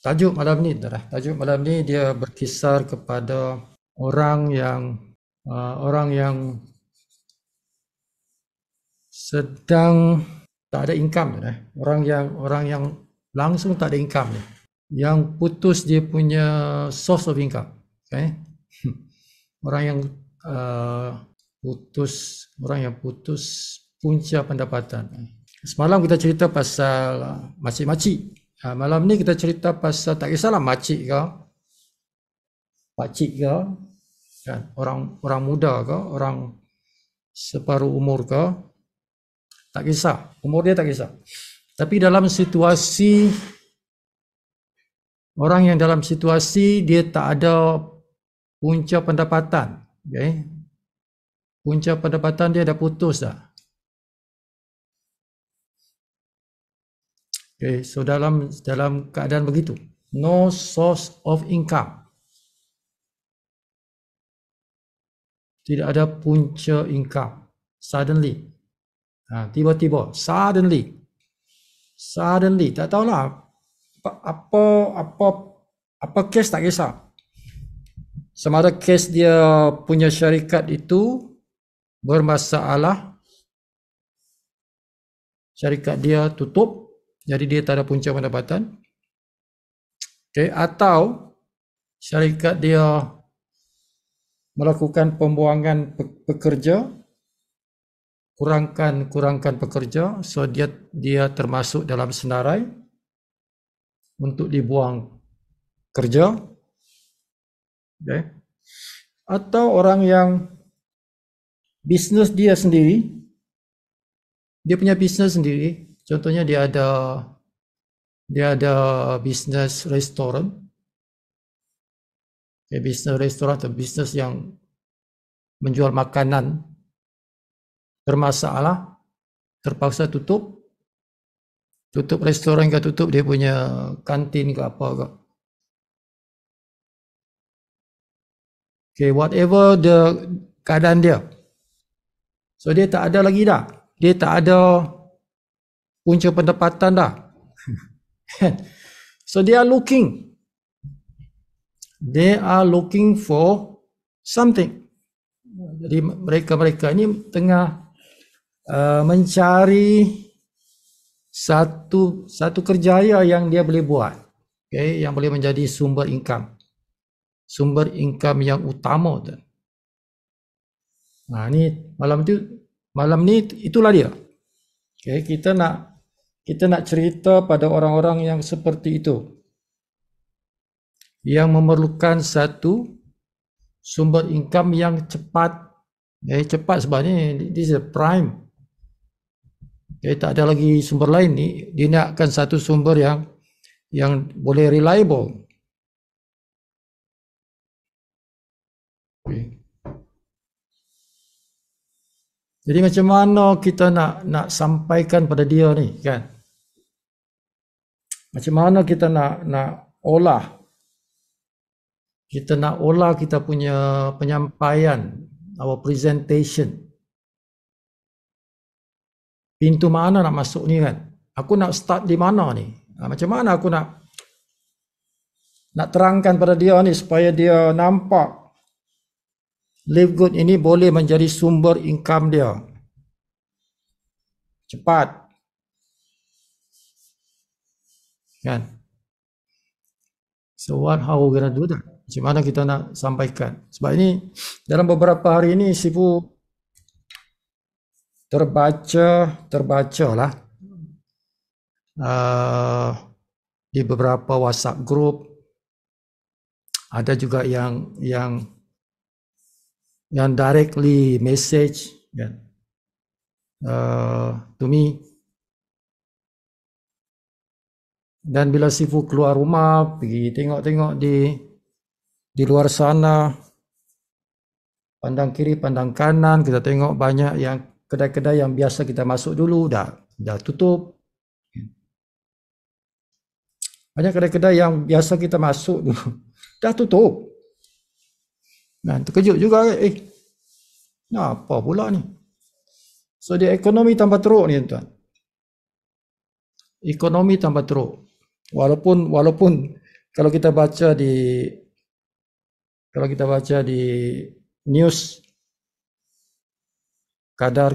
Tajuk malam ni, tajuk malam ni dia berkisar kepada orang yang sedang tak ada income, orang yang langsung tak ada income ni, yang putus dia punya source of income, okay? Orang yang putus punca pendapatan. Semalam kita cerita pasal makcik-makcik. Malam ni kita cerita pasal, tak kisahlah makcik ke, pakcik ke, kan, orang muda ke, orang separuh umur ke, tak kisah, umur dia tak kisah. Tapi dalam situasi, orang yang dalam situasi dia tak ada punca pendapatan, okay? Punca pendapatan dia dah putus dah. Okay, so dalam keadaan begitu, no source of income, tidak ada punca income, suddenly, tiba-tiba, suddenly, tak tahulah apa kes, tak kisah. Sama ada kes dia punya syarikat itu bermasalah, syarikat dia tutup, jadi dia tak ada punca pendapatan, okay, atau syarikat dia melakukan pembuangan pekerja, kurangkan pekerja, so dia termasuk dalam senarai untuk dibuang kerja, okay. Atau orang yang bisnes dia sendiri, dia punya bisnes sendiri, contohnya dia ada bisnes restoran, okay, bisnes restoran atau bisnes yang menjual makanan bermasalah, terpaksa tutup restoran ke, tutup dia punya kantin ke apa ke. Okay, whatever the keadaan dia. So dia tak ada lagi dah. Dia tak ada punca pendapatan dah. So they are looking for something. Jadi mereka ini tengah mencari satu kerjaya yang dia boleh buat, okay, yang boleh menjadi sumber income yang utama tu. Malam ni itulah dia. Okay, kita nak cerita pada orang-orang yang seperti itu, yang memerlukan satu sumber income yang cepat. Cepat sebab ni this is a prime. Tak ada lagi sumber lain ni, dia nakkan satu sumber yang boleh reliable. Okay. Jadi macam mana kita nak sampaikan pada dia ni, kan? Macam mana kita nak olah? Kita nak olah kita punya penyampaian, our presentation. Pintu mana nak masuk ni, kan? Aku nak start di mana ni? Macam mana aku nak terangkan pada dia ni supaya dia nampak Live Good ini boleh menjadi sumber income dia cepat, kan? So how we gonna do that? Macam mana kita nak sampaikan? Sebab ini dalam beberapa hari ini Sifu terbaca lah di beberapa WhatsApp group, ada juga yang directly message, kan, to me. Dan bila Sifu keluar rumah, pergi tengok-tengok di luar sana, pandang kiri, pandang kanan, kita tengok banyak yang kedai-kedai yang biasa kita masuk dulu dah tutup. Banyak kedai-kedai yang biasa kita masuk dulu dah tutup. Dan terkejut juga, apa pula ni? So dia ekonomi tambah teruk ni, tuan. Ekonomi tambah teruk. Walaupun kalau kita baca di news, kadar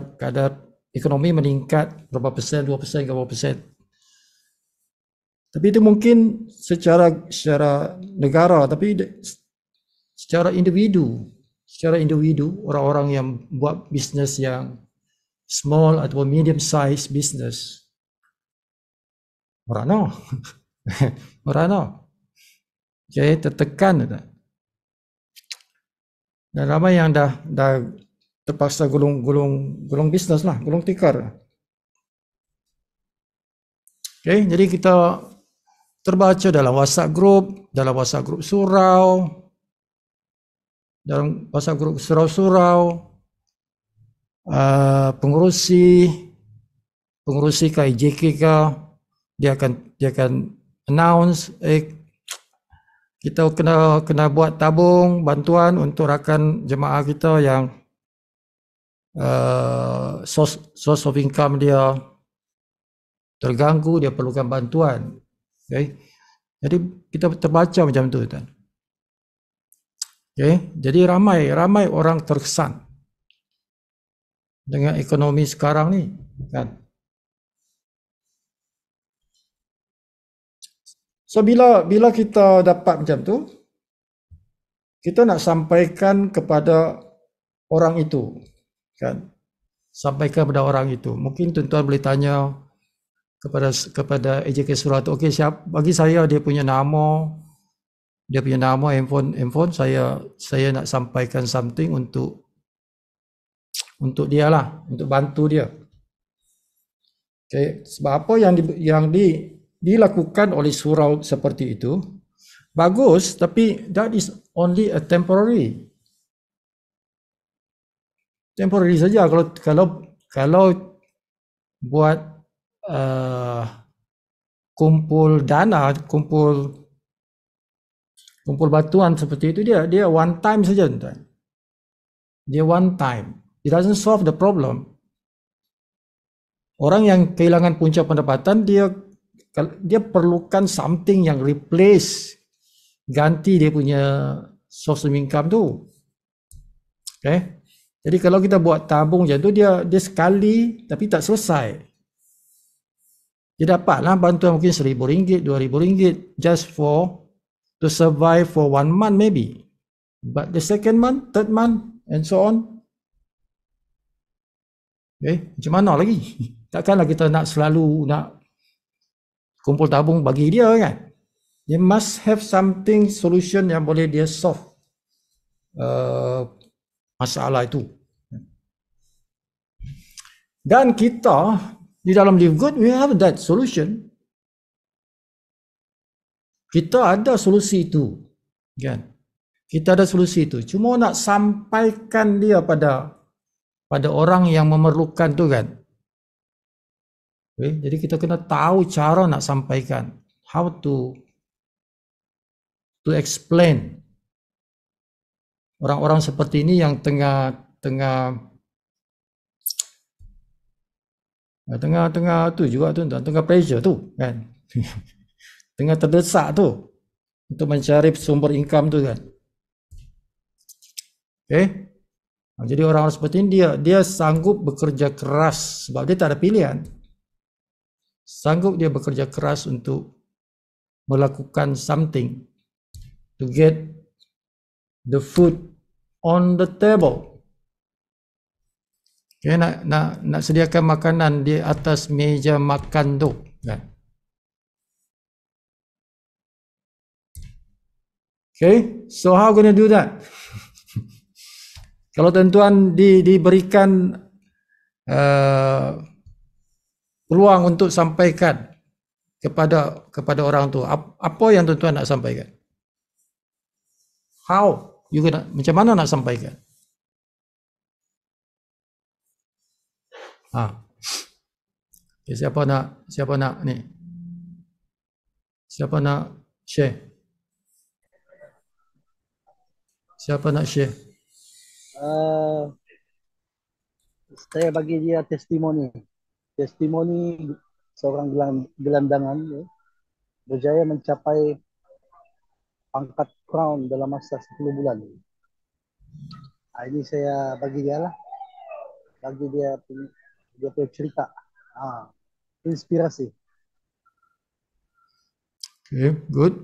ekonomi meningkat berapa persen, 2%, berapa persen. Tapi itu mungkin secara negara, tapi secara individu, orang-orang yang buat bisnes yang small atau medium size business, merana. Merana. Okay, tertekan. Dan ramai yang dah terpaksa gulung bisnes lah, gulung tikar. Okay, jadi kita terbaca dalam WhatsApp group surau, dalam WhatsApp group surau-surau, pengurusi KIJK dia akan announce, kita kena buat tabung bantuan untuk rakan jemaah kita yang source of income dia terganggu, dia perlukan bantuan. Okay. Jadi kita terbaca macam tu kan. Okay. Jadi ramai orang terkesan dengan ekonomi sekarang ni kan. So bila kita dapat macam tu, kita nak sampaikan kepada orang itu kan. Sampaikan kepada orang itu. Mungkin tuan-tuan boleh tanya kepada AJK Surau tu, okey, bagi saya dia punya nama, handphone, saya nak sampaikan something untuk dia lah, untuk bantu dia. Okay. Sebab apa yang dilakukan oleh surau seperti itu bagus, tapi that is only a temporary saja. Kalau buat kumpul dana, kumpul bantuan seperti itu, dia one time saja, tuan. Dia one time. It doesn't solve the problem. Orang yang kehilangan punca pendapatan, dia perlukan something yang replace, ganti dia punya source of income tu. Okay. Jadi kalau kita buat tabung macam tu, dia sekali tapi tak selesai. Dia dapatlah bantuan mungkin RM1,000, RM2,000 just to survive for 1 month maybe. But the second month, third month and so on. Okay. Macam mana lagi? Takkanlah kita nak selalu nak kumpul tabung bagi dia kan. Dia must have something, solution yang boleh dia solve masalah itu. Dan kita di dalam Live Good, we have that solution. Kita ada solusi itu kan. Kita ada solusi itu. Cuma nak sampaikan dia pada orang yang memerlukan tu kan. Okay. Jadi kita kena tahu cara nak sampaikan, how to explain. Orang-orang seperti ini yang tengah tu juga tu, tengah pressure tu kan. Tengah terdesak tu untuk mencari sumber income tu kan. Okay. Jadi orang-orang seperti ini dia sanggup bekerja keras sebab dia tak ada pilihan. Sanggup dia bekerja keras untuk melakukan something to get the food on the table. Okay, nak sediakan makanan di atas meja makan tu kan. Okay, so how gonna do that? Kalau tuan-tuan diberikan peluang untuk sampaikan kepada orang tu, apa yang tuan-tuan nak sampaikan? How? Macam mana nak sampaikan? Okay, siapa nak ni? Siapa nak share? Siapa nak share? Saya bagi dia testimoni seorang gelandangan ya, berjaya mencapai pangkat crown dalam masa 10 bulan. Ini saya bagi dia lah, bagi dia punya cerita. Inspirasi. Okay, good.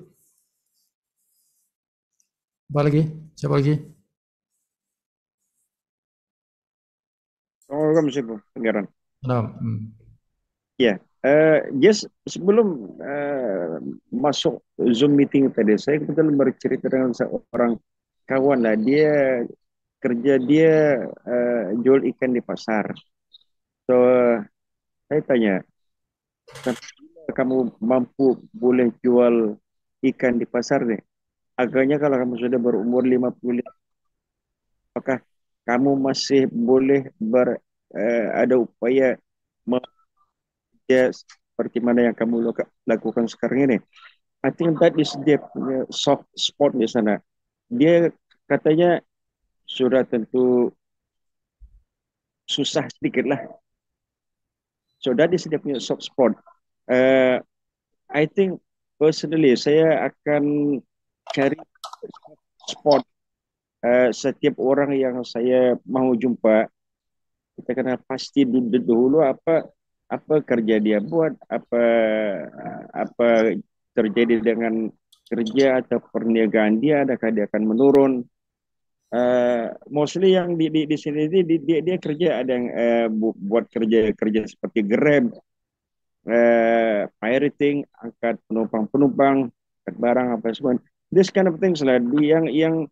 Apa lagi? Siapa lagi? Oh, kamu sih, Pangeran. Nah, Ya, just sebelum masuk Zoom meeting tadi, saya kebetulan bercerita dengan seorang kawan lah. Dia kerja jual ikan di pasar. So, saya tanya, kamu mampu boleh jual ikan di pasar nih? Agaknya kalau kamu sudah berumur 50, apakah kamu masih boleh ada upaya ya seperti mana yang kamu lakukan sekarang ini? I think that is dia punya soft spot di sana. Dia katanya sudah tentu susah sedikit lah. So that is dia punya soft spot. I think personally saya akan cari spot setiap orang yang saya mau jumpa. Kita kena pasti dulu apa kerja dia buat, apa terjadi dengan kerja atau perniagaan dia, adakah dia akan menurun. Mostly yang di sini dia kerja, ada yang buat kerja seperti Grab, pirating, angkat penumpang, angkat barang apa semua. This kind of things lah, yang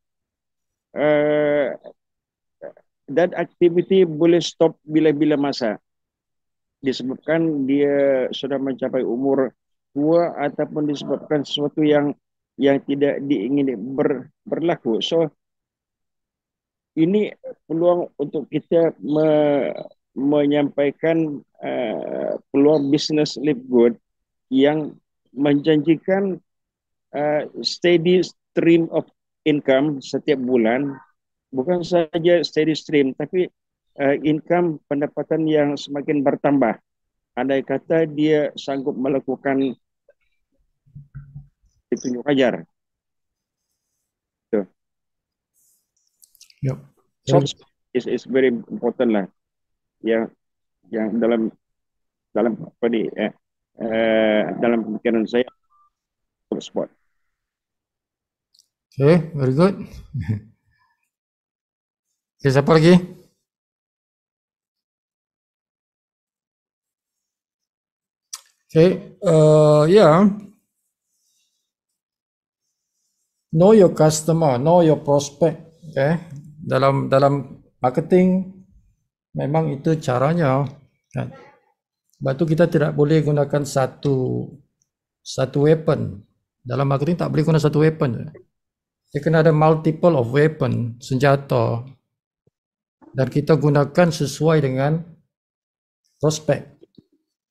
that activity boleh stop bila-bila masa. Disebabkan dia sudah mencapai umur tua ataupun disebabkan sesuatu yang tidak diingini berlaku. So ini peluang untuk kita menyampaikan peluang bisnes live good yang menjanjikan steady stream of income setiap bulan, bukan saja steady stream tapi income pendapatan yang semakin bertambah. Andai kata dia sanggup melakukan ditunjuk ajar. yep. Soft is very important lah. Yang dalam apa nih? Dalam pemikiran saya sport. Okay, very good. Okay, siapa lagi? Okay, know your customer, know your prospect. Okay, dalam marketing memang itu caranya. Kan? Sebab tu kita tidak boleh gunakan satu weapon. Dalam marketing tak boleh guna satu weapon. Dia kena ada multiple of weapon, senjata. Dan kita gunakan sesuai dengan prospek.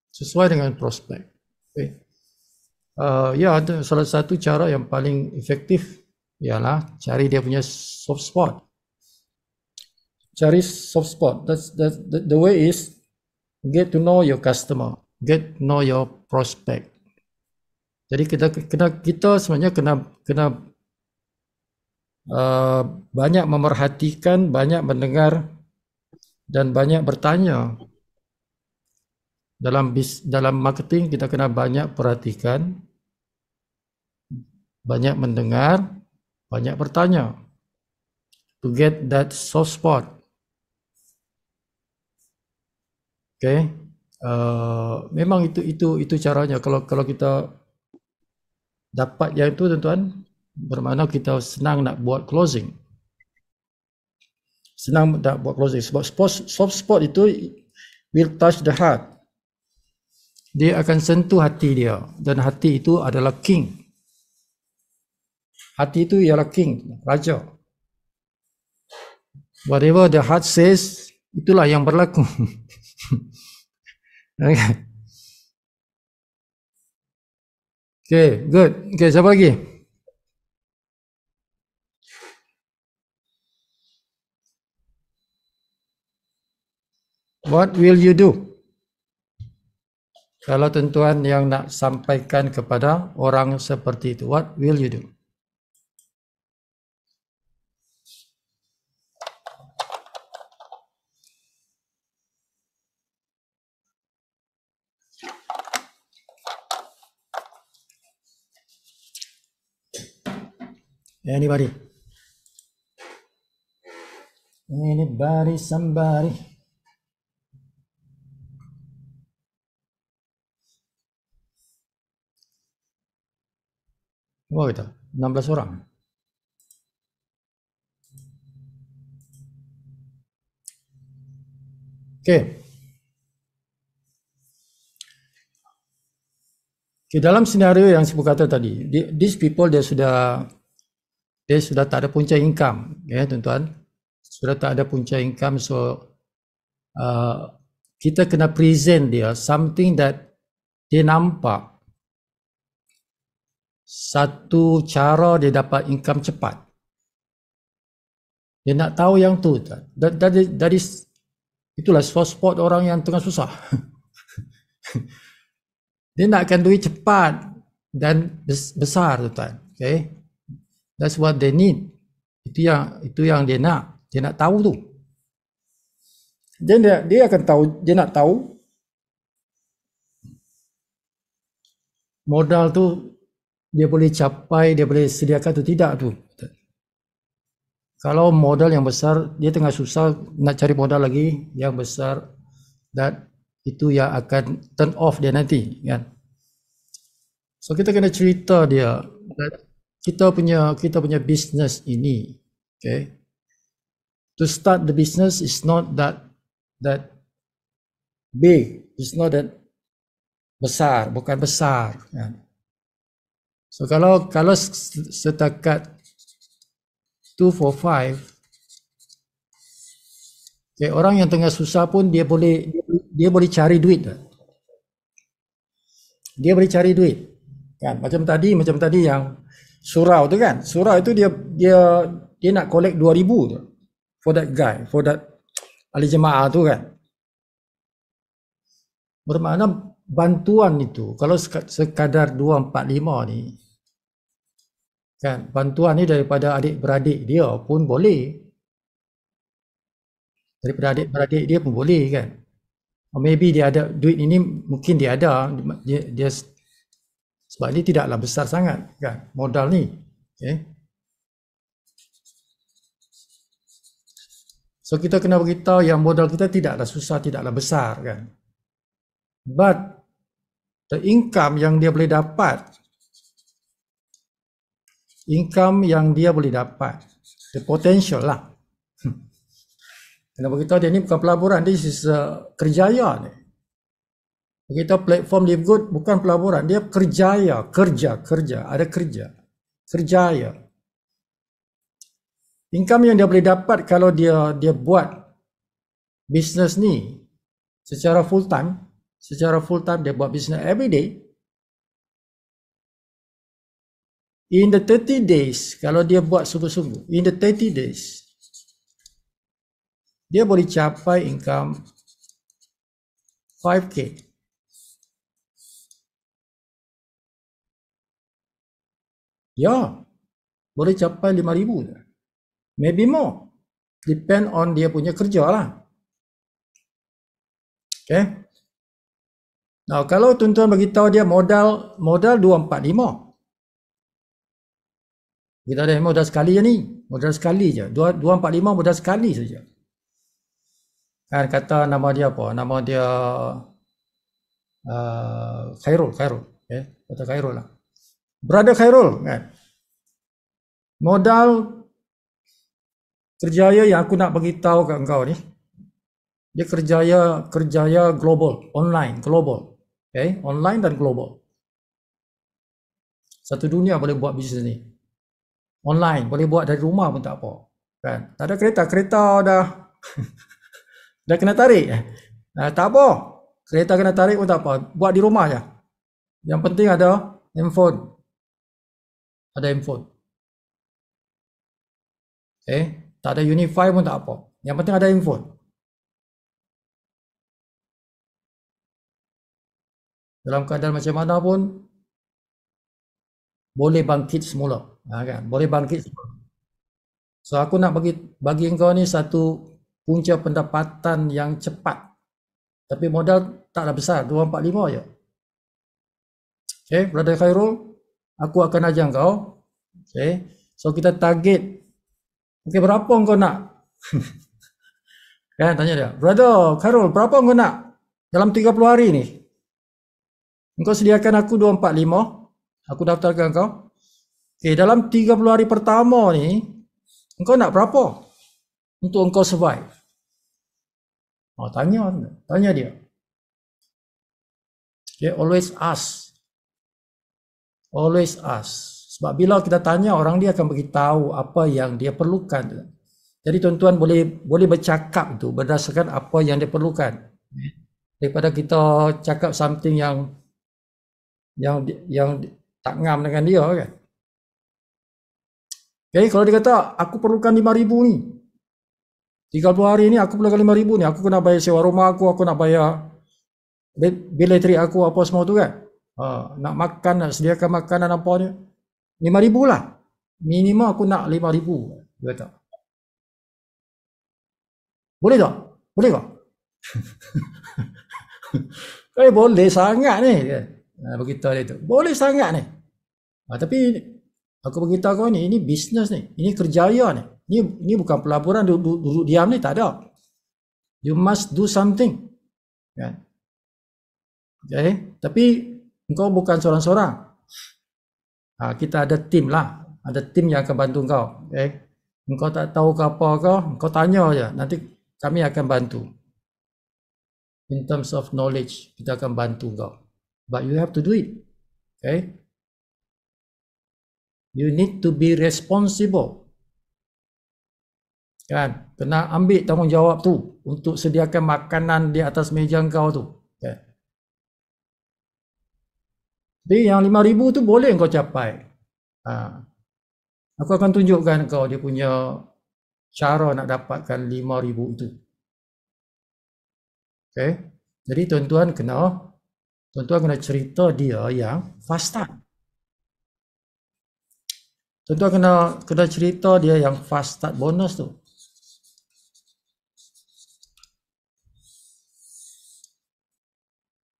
Sesuai dengan prospek. Okay. Ada salah satu cara yang paling efektif ialah cari dia punya soft spot. Cari soft spot. That's the way is get to know your customer, get to know your prospect. Jadi kita sebenarnya kena banyak memerhatikan, banyak mendengar dan banyak bertanya. Dalam marketing kita kena banyak perhatikan, banyak mendengar, banyak bertanya to get that soft spot. Okay, memang itu caranya. Kalau kita dapat yang itu, tuan-tuan, bermakna kita senang nak buat closing. Senang nak buat closing sebab soft spot itu will touch the heart. Dia akan sentuh hati dia, dan hati itu adalah king. Hati itu ialah king, raja. Whatever the heart says, itulah yang berlaku. Okay, good. Okay, siapa lagi? What will you do? Kalau tuan-tuan yang nak sampaikan kepada orang seperti itu, what will you do? Anybody? Anybody, somebody? Berapa kita? 16 orang. Okay. Okay, dalam senario yang saya kata tadi, these people dia sudah tak ada punca income, ya tuan-tuan. Sudah tak ada punca income, so kita kena present dia something that dia nampak satu cara dia dapat income cepat. Dia nak tahu yang tu. That is, itulah spot orang yang tengah susah. Dia nakkan duit cepat dan besar, tuan. Okay, that's what they need. Itu yang dia nak. Dia nak tahu tu. Dia akan tahu. Dia nak tahu modal tu dia boleh capai, dia boleh sediakan atau tidak tu. Kalau modal yang besar, dia tengah susah nak cari modal lagi yang besar, dan itu yang akan turn off dia nanti, kan. So kita kena cerita dia, kita punya business ini, okay. To start the business is not that big, it's not that besar, bukan besar, kan. So kalau setakat 245, okay, orang yang tengah susah pun dia boleh cari duit. Dia boleh cari duit, kan. Macam tadi yang surau tu, kan. Surau itu dia nak collect 2,000 tu for that guy, for that ahli jemaah tu, kan. Bermakna bantuan itu kalau sekadar 245 ni, kan, bantuan ni daripada adik-beradik dia pun boleh. Daripada adik-beradik dia pun boleh, kan. Or maybe dia ada duit ini, mungkin dia ada, dia sebab ni tidaklah besar sangat, kan, modal ni. Okay. So kita kena beritahu yang modal kita tidaklah susah, tidaklah besar, kan. But the income yang dia boleh dapat, the potential lah. Kena beritahu dia ni bukan pelaburan, this is kerjaya ni. Kita platform Live Good bukan pelaburan, dia kerjaya, ada kerjaya. Income yang dia boleh dapat kalau dia buat business ni secara full time, dia buat business every day. In the 30 days, kalau dia buat sungguh-sungguh, in the 30 days, dia boleh capai income 5K. Ya, boleh capai 5,000. Maybe more. Depend on dia punya kerja lah. Okay. Now, kalau tuan-tuan beritahu dia modal 245. Kita ada modal sekali je ni. Modal sekali je. 245 modal sekali saja. Kan kata nama dia apa? Nama dia Khairul. Okay. Kata Khairul lah. Brother Khairul, kan. Modal kerjaya yang aku nak beritahu kat engkau ni, dia kerjaya global, online, global. Okay, online dan global. Satu dunia boleh buat bisnes ni. Online, boleh buat dari rumah pun tak apa. Kan? Tak ada kereta dah dah kena tarik. Tak apa. Kereta kena tarik pun tak apa. Buat di rumah je. Yang penting ada handphone. Ada handphone. Okay. Tak ada Unify pun tak apa. Yang penting ada handphone. Dalam keadaan macam mana pun boleh bangkit semula. Kan? Boleh bangkit semula. So aku nak bagi engkau ni satu punca pendapatan yang cepat. Tapi modal taklah besar, 245 je. Okay, Brother Khairul, aku akan ajar engkau. Okay. So kita target, okey berapa engkau nak? Kan tanya dia, brother Khairul, berapa engkau nak dalam 30 hari ni? Engkau sediakan aku 245, aku daftarkan kau. Okey, dalam 30 hari pertama ni, engkau nak berapa untuk engkau survive? Tanya dia. Okay, always ask. Always ask. Sebab bila kita tanya orang, dia akan beritahu apa yang dia perlukan. Jadi tuan-tuan boleh bercakap tu berdasarkan apa yang dia perlukan. Daripada kita cakap something yang tak ngam dengan dia kan. Okay, kalau dia kata aku perlukan 5,000 ni. 30 hari ni aku perlukan 5,000 ni. Aku kena bayar sewa rumah aku nak bayar bil elektrik aku apa semua tu kan. Nak makan, nak sediakan makanan apa ni. 5,000 lah. Minimum aku nak 5,000. Dia kata. Boleh tak? Boleh tak? Boleh sangat ni. Beritahu dia tu. Boleh sangat ni. Tapi aku beritahu kau ni, ini bisnes ni. Ini kerjaya ni. Ini bukan pelaburan duduk diam ni, tak ada. You must do something. Kan? Okay? Tapi engkau bukan seorang-seorang. Kita ada tim lah. Ada tim yang akan bantu kau. Okay? Engkau tak tahu ke apa kau tanya aja. Nanti kami akan bantu. In terms of knowledge, kita akan bantu kau. But you have to do it. Okay? You need to be responsible. Kan? Kena ambil tanggungjawab tu untuk sediakan makanan di atas meja kau tu. Okay? Jadi yang 5,000 tu boleh kau capai. Aku akan tunjukkan kau dia punya cara nak dapatkan 5,000 itu. Okay? Jadi tuan-tuan kena cerita dia yang fast start. Tuan-tuan kena cerita dia yang fast start bonus tu.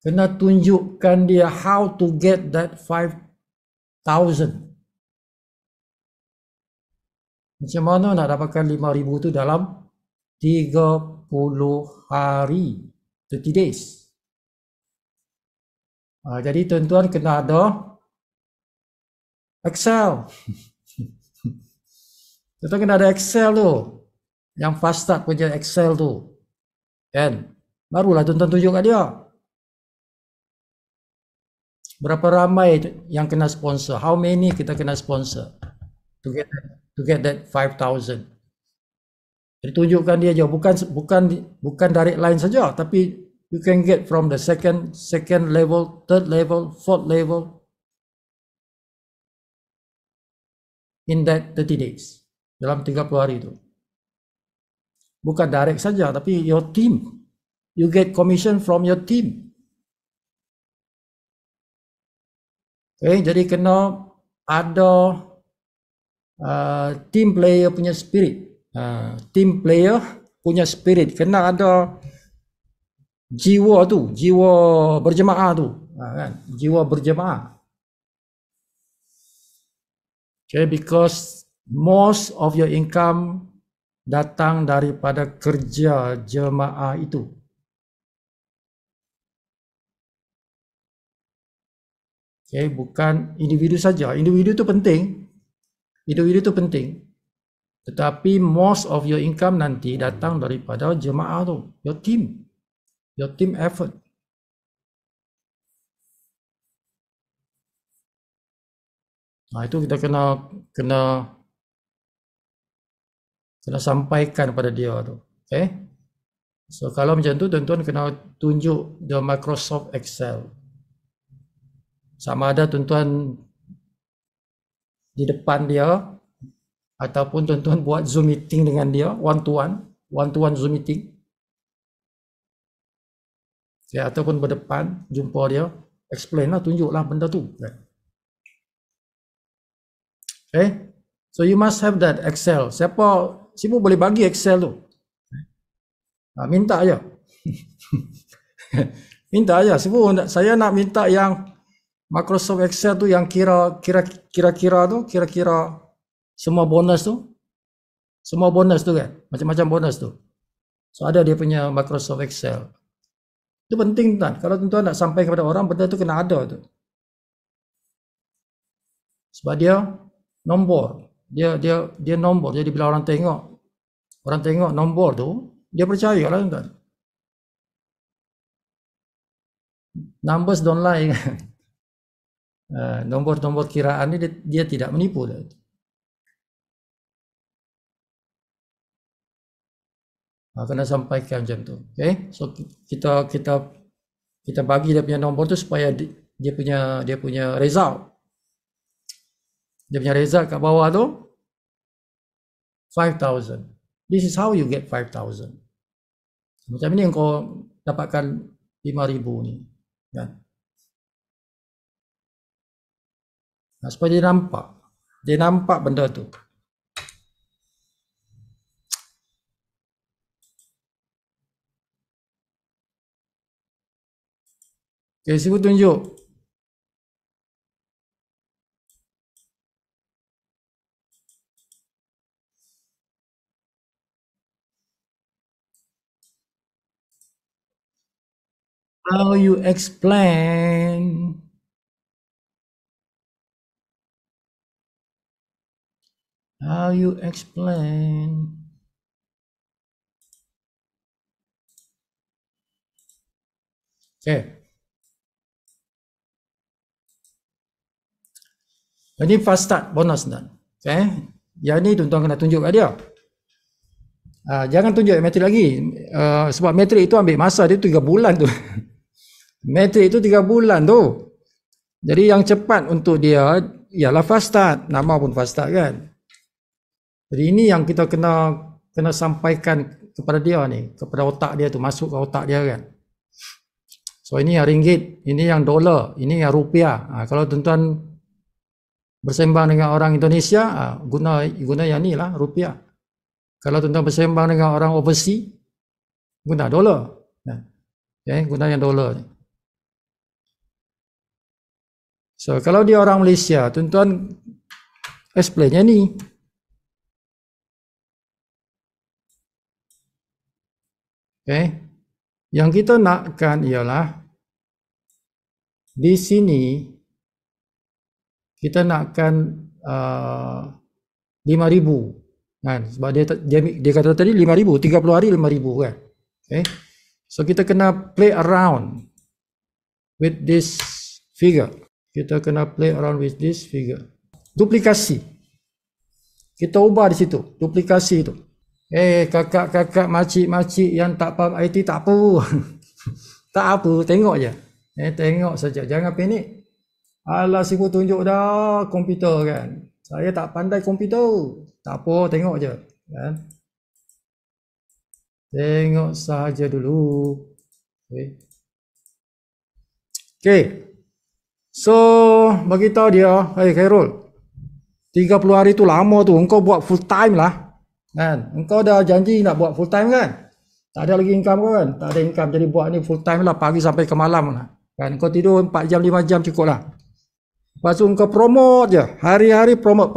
Kena tunjukkan dia how to get that 5,000. Macam mana nak dapatkan 5,000 tu dalam 30 hari, 30 days. Jadi tuan-tuan kena ada Excel. Tuan-tuan kena ada Excel tu. Yang fast start punya Excel tu. Kan? Barulah tuan-tuan tunjuk kat dia. Berapa ramai yang kena sponsor? How many kita kena sponsor to get that 5,000? Jadi tunjukkan dia je, bukan direct line saja, tapi you can get from the second level, third level, fourth level in that 30 days. Dalam 30 hari itu. Bukan direct saja, tapi your team. You get commission from your team. Okay, jadi kena ada team player punya spirit. Team player punya spirit. Kena ada jiwa tu, jiwa berjemaah tu. Kan? Jiwa berjemaah. Okay, because most of your income datang daripada kerja jemaah itu. Okay, bukan individu saja. Individu itu penting. Tetapi most of your income nanti datang daripada jemaah tu. Your team effort. Itu kita kena sampaikan pada dia tu. Okay. So kalau macam tu tuan-tuan kena tunjuk the Microsoft Excel. Sama ada tuan-tuan di depan dia ataupun tuan-tuan buat Zoom meeting dengan dia one to one Zoom meeting. Ya, ataupun berdepan jumpa dia, explain lah, tunjuklah benda tu. Okay, so you must have that Excel. Siapa boleh bagi Excel tu? Minta aja. Minta aja. Saya nak minta yang Microsoft Excel tu yang kira-kira semua bonus tu kan, macam-macam bonus tu. So ada dia punya Microsoft Excel. Itu penting tuan. Kalau tuan nak sampai kepada orang, benda tu kena ada tu. Sebab dia nombor. Dia nombor. Jadi bila orang tengok nombor tu, dia percaya lah tuan. Numbers don't lie kan. Nombor-nombor kiraan ni dia tidak menipu dah. Kena sampaikan macam tu. Okay? So kita bagi dia punya nombor tu supaya dia punya result. Dia punya result kat bawah tu 5,000. This is how you get 5,000. Macam ni kau dapatkan 5,000 ni. Kan? Supaya dia nampak benda tu. Okay, siapa tunjuk? How you explain? How you explain? Okay. Ini fast start bonus dan. Okay. Yang ni tuan-tuan kena tunjuk kat dia. Jangan tunjuk metrik lagi. Sebab metrik itu ambil masa dia 3 bulan tu. Metrik itu 3 bulan tu. Jadi yang cepat untuk dia ialah fast start. Nama pun fast start kan. Jadi ini yang kita kena sampaikan kepada dia ni, kepada otak dia tu, masuk ke otak dia kan. So ini yang ringgit, ini yang dolar, ini yang rupiah. Kalau tuan-tuan bersembang dengan orang Indonesia, guna yang ni lah, rupiah. Kalau tuan-tuan bersembang dengan orang overseas, guna dolar. Okay, guna yang dolar ni. So kalau dia orang Malaysia, tuan-tuan explainnya ni. Okay. Yang kita nakkan ialah di sini kita nakkan 5,000 kan, sebab dia kata tadi 5,000, 30 hari 5,000 kan. Okay. So kita kena play around with this figure. Kita kena play around with this figure. Duplikasi. Kita ubah di situ, duplikasi itu. Kakak-kakak, makcik-makcik yang tak faham IT tak apa. Tak apa, tengok je. Tengok saja, jangan panik. Alah, siapa tunjuk dah komputer kan. Saya tak pandai komputer. Tak apa, tengok je. Kan? Tengok saja dulu. Okay. So, bagi tahu dia, Khairul, 30 hari tu lama tu, engkau buat full time lah. Kan? Engkau dah janji nak buat full time kan? Tak ada lagi income kan? Tak ada income, jadi buat ni full time lah, pagi sampai ke malam lah. Kan? Engkau tidur 4 jam, 5 jam cukup lah. Lepas tu engkau promote je. Hari-hari promote.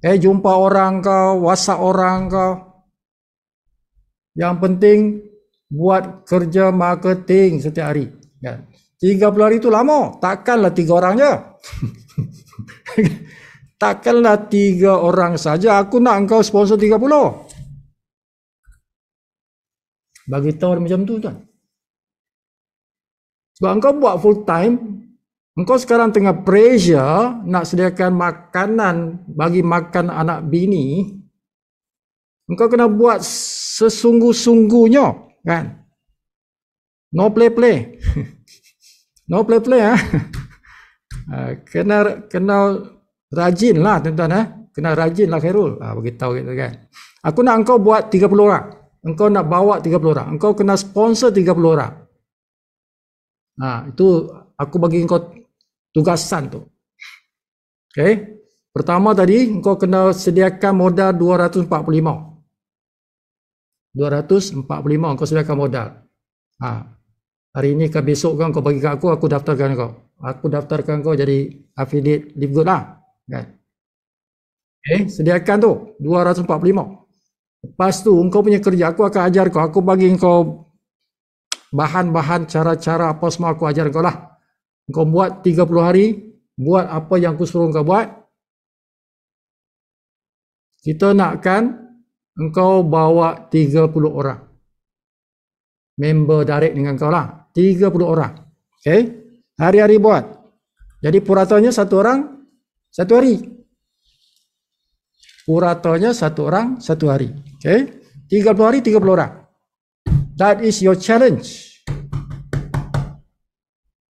Jumpa orang kau, WhatsApp orang kau. Yang penting buat kerja marketing setiap hari. Kan? 30 hari tu lama. Takkanlah 3 orang je. Takkanlah 3 orang saja. Aku nak engkau sponsor 30. Bagi tahu macam tu tuan. Sebab engkau buat full time, engkau sekarang tengah pressure nak sediakan makanan bagi makan anak bini. Engkau kena buat sesungguh-sungguhnya, kan? No play. No play ha. Kena rajin lah tuan-tuan. Kena rajin lah Khairul. Beritahu kita kan. Aku nak engkau buat 30 orang. Engkau nak bawa 30 orang. Engkau kena sponsor 30 orang. Itu aku bagi engkau tugasan tu. Okay. Pertama tadi engkau kena sediakan modal 245. 245 engkau sediakan modal. Hari ini ke besok kan kau bagi kat aku daftarkan kau. Aku daftarkan kau jadi affiliate Live Good lah. Kan? Sediakan tu 245. Lepas tu engkau punya kerja aku akan ajar kau, aku bagi engkau bahan-bahan, cara-cara apa semua aku ajar kau lah. Engkau buat 30 hari, buat apa yang aku suruh engkau buat. Kita nakkan engkau bawa 30 orang. Member direct dengan kau lah. 30 orang. Okay. Hari-hari buat. Jadi puratanya satu orang, satu hari. Puratanya satu orang, satu hari. Okay. 30 hari, 30 orang. That is your challenge.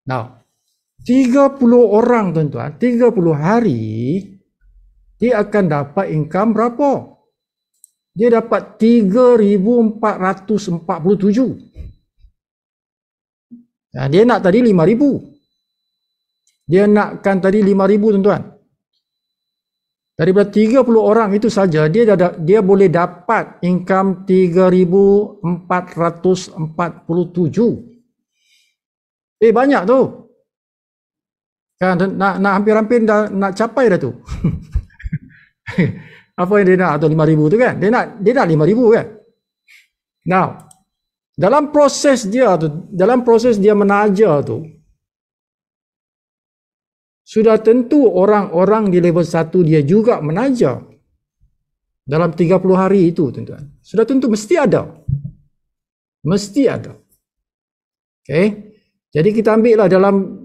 Now, 30 orang tuan-tuan, 30 hari, dia akan dapat income berapa? Dia dapat 3,447. Nah, dia nak tadi 5,000. Dia nakkan tadi 5,000 tuan-tuan. Daripada 30 orang itu saja dia boleh dapat income 3,447. Banyak tu. Kan nak hampir-hampir nak capai dah tu. Apa yang dia nak tu 5,000 tu kan? Dia nak 5,000 kan? Now, dalam proses dia menaja tu, sudah tentu orang-orang di level 1 dia juga menaja dalam 30 hari itu tuan-tuan. Sudah tentu mesti ada. Mesti ada. Okay. Jadi kita ambil lah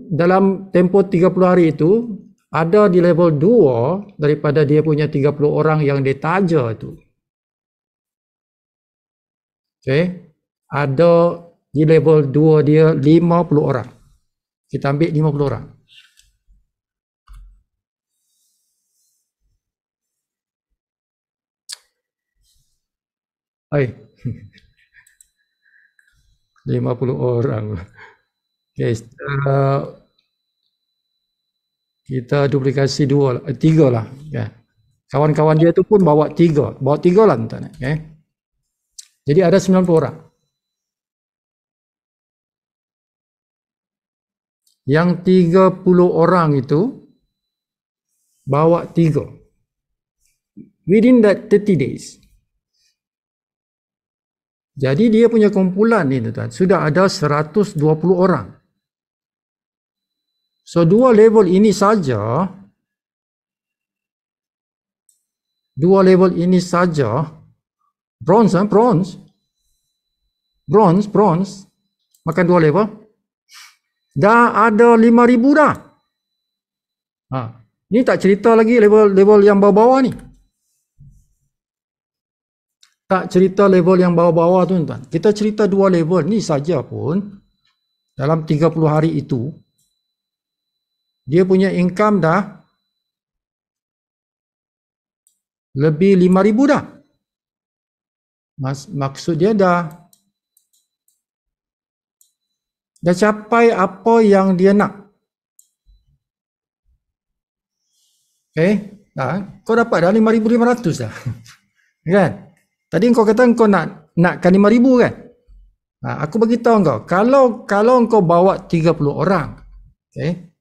dalam tempoh 30 hari itu, ada di level 2 daripada dia punya 30 orang yang dia taja itu. Okay. Ada di level 2 dia 50 orang. Kita ambil 50 orang. Hai. 50 orang. Okay, kita duplikasi 3 lah. Okay. Kawan-kawan dia tu pun bawa 3 lah tuan-tuan. Okay. Jadi ada 90 orang. Yang 30 orang itu bawa 3. Within that 30 days. Jadi dia punya kumpulan ni tuan, sudah ada 120 orang. So 2 level ini saja, bronze, makan 2 level, dah ada 5,000 dah. Ini tak cerita lagi level yang bawah-bawah ni. Tak cerita level yang bawah-bawah tuan-tuan. Kita cerita 2 level ni saja pun dalam 30 hari itu dia punya income dah lebih 5,000 dah. Maksud dia dah capai apa yang dia nak. Okay? Kau dapat dah 5,500 dah. Kan? Tadi kau kata kau nakkan 5,000 kan? Aku bagi tahu kau, kalau kau bawa 30 orang, okay?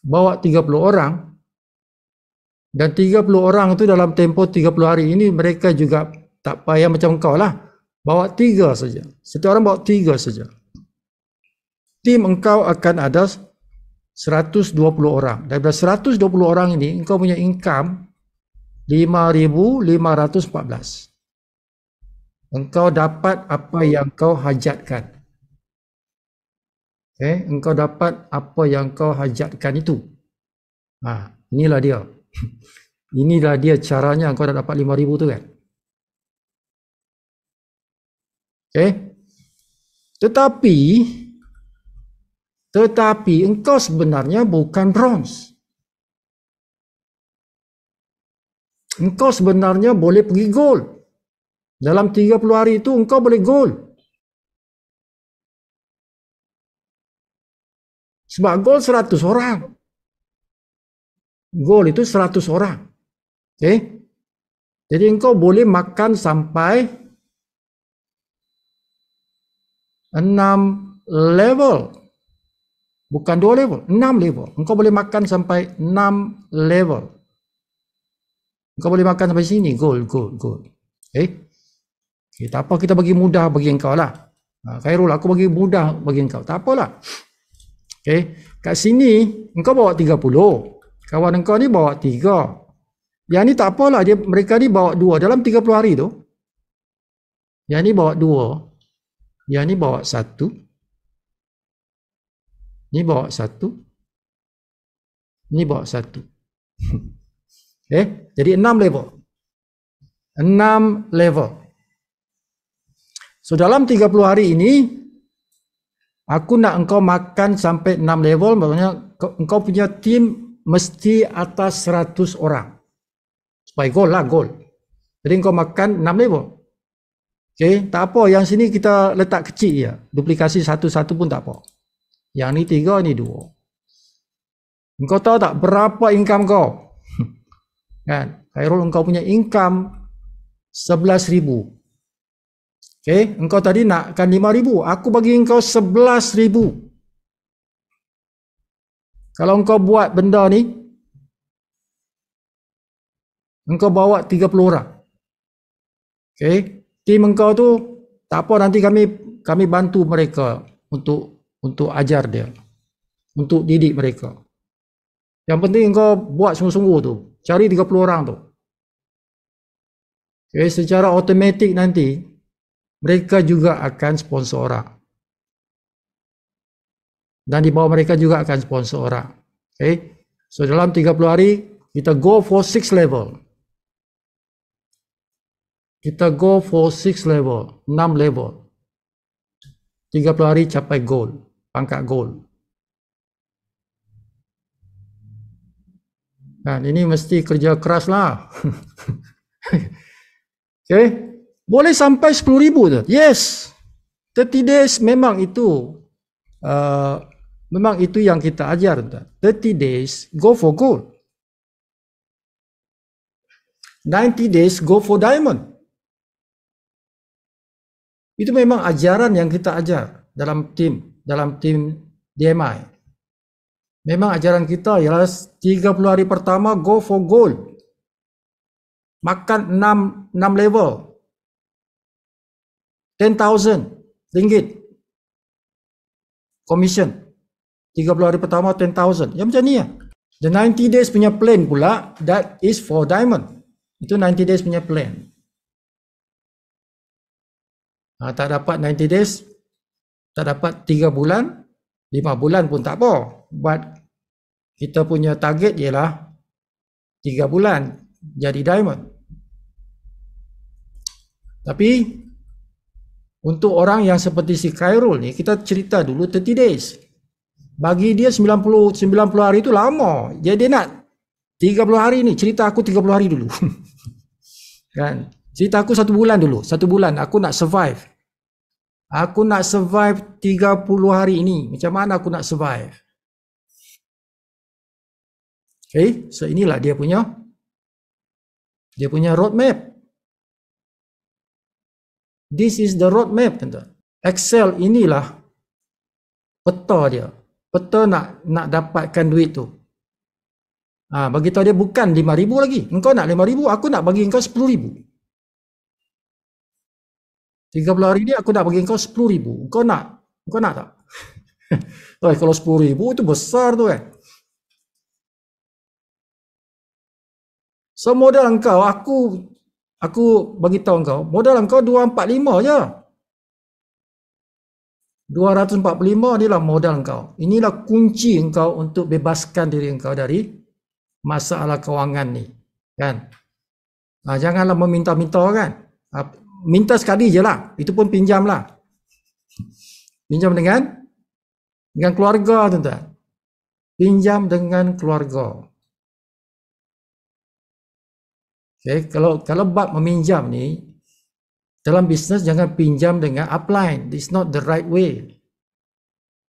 Bawa 30 orang, dan 30 orang tu dalam tempoh 30 hari ini mereka juga tak payah macam kau lah. Bawa 3 saja. Setiap orang bawa 3 saja. Tim engkau akan ada 120 orang. Daripada 120 orang ini, engkau punya income 5,514. Engkau dapat apa yang kau hajatkan. Okay? Engkau dapat apa yang kau hajatkan itu. Inilah dia. Inilah dia caranya engkau dah dapat 5,000 tu kan. Okay? Tetapi engkau sebenarnya bukan bronze. Engkau sebenarnya boleh pergi gold. Dalam 30 hari itu engkau boleh gold. Sebab gold 100 orang. Gold itu 100 orang. Okay? Jadi engkau boleh makan sampai 6 level. Bukan 2 level, 6 level. Engkau boleh makan sampai 6 level. Engkau boleh makan sampai sini, goal. Okay, tak apa, kita bagi mudah bagi engkau lah. Khairul, aku bagi mudah bagi engkau. Tak apalah. Okay, kat sini engkau bawa 30. Kawan engkau ni bawa 3. Yang ni tak apalah, mereka ni bawa 2 dalam 30 hari tu. Yang ni bawa 2. Yang ni bawa 1. Ni bawa 1. Ni bawa 1. Okay, jadi 6 level. 6 level. So dalam 30 hari ini, aku nak engkau makan sampai 6 level, maksudnya engkau punya tim mesti atas 100 orang. Supaya goal. Jadi engkau makan 6 level. Okay, tak apa, yang sini kita letak kecil je. Duplikasi satu-satu pun tak apa. Yang ni 3, ni 2. Engkau tahu tak berapa income kau? Kan? Khairul, engkau punya income 11,000. Okay, engkau tadi nakkan 5,000. Aku bagi engkau 11,000. Kalau engkau buat benda ni, engkau bawa 30 orang. Okay, tim engkau tu tak apa, nanti kami bantu mereka untuk ajar dia, untuk didik mereka. Yang penting engkau buat sungguh-sungguh tu, cari 30 orang tu. Okay, secara automatik nanti mereka juga akan sponsor orang. Dan di bawah mereka juga akan sponsor orang. Okay, so dalam 30 hari kita go for 6 level. Kita go for 6 level, 6 level. 30 hari capai goal, pangkat goal. Kan, ini mesti kerja keras lah. Okay, boleh sampai 10,000 tu. Yes, 30 days memang itu yang kita ajar. 30 days go for gold. 90 days go for diamond. Itu memang ajaran yang kita ajar dalam tim DMI. Memang ajaran kita ialah 30 hari pertama go for gold. Makan 6 level. 10,000 ringgit. Commission. 30 hari pertama 10,000. Yang macam ni ya. The 90 days punya plan pula, that is for diamond. Itu 90 days punya plan. Tak dapat 90 days, tak dapat 3 bulan, 5 bulan pun tak apa. But kita punya target ialah 3 bulan jadi diamond. Tapi untuk orang yang seperti si Khairul ni, kita cerita dulu 30 days. Bagi dia 90 hari itu lama. Jadi dia nak 30 hari ni, cerita aku 30 hari dulu. Kan? Cerita aku 1 bulan dulu. 1 bulan aku nak survive. Aku nak survive 30 hari ini. Macam mana aku nak survive? Okay, so inilah dia punya roadmap. This is the roadmap, tuan-tuan. Excel inilah peta dia. Peta nak dapatkan duit tu. Bagi tahu dia bukan 5,000 lagi. Engkau nak 5,000, aku nak bagi engkau 10,000. 30 hari ni aku nak bagi engkau 10,000. Engkau nak tak? Kalau 10,000 itu besar tu kan. So modal engkau, aku bagi tahu engkau, modal engkau 245 je. 245 inilah modal engkau. Inilah kunci engkau untuk bebaskan diri engkau dari masalah kewangan ni, kan? Janganlah meminta-minta kan. Minta sekali je lah, itu pun pinjam lah. Pinjam dengan keluarga, tuan-tuan. Pinjam dengan keluarga. Okay, kalau bab meminjam ni, dalam bisnes jangan pinjam dengan upline. It's not the right way.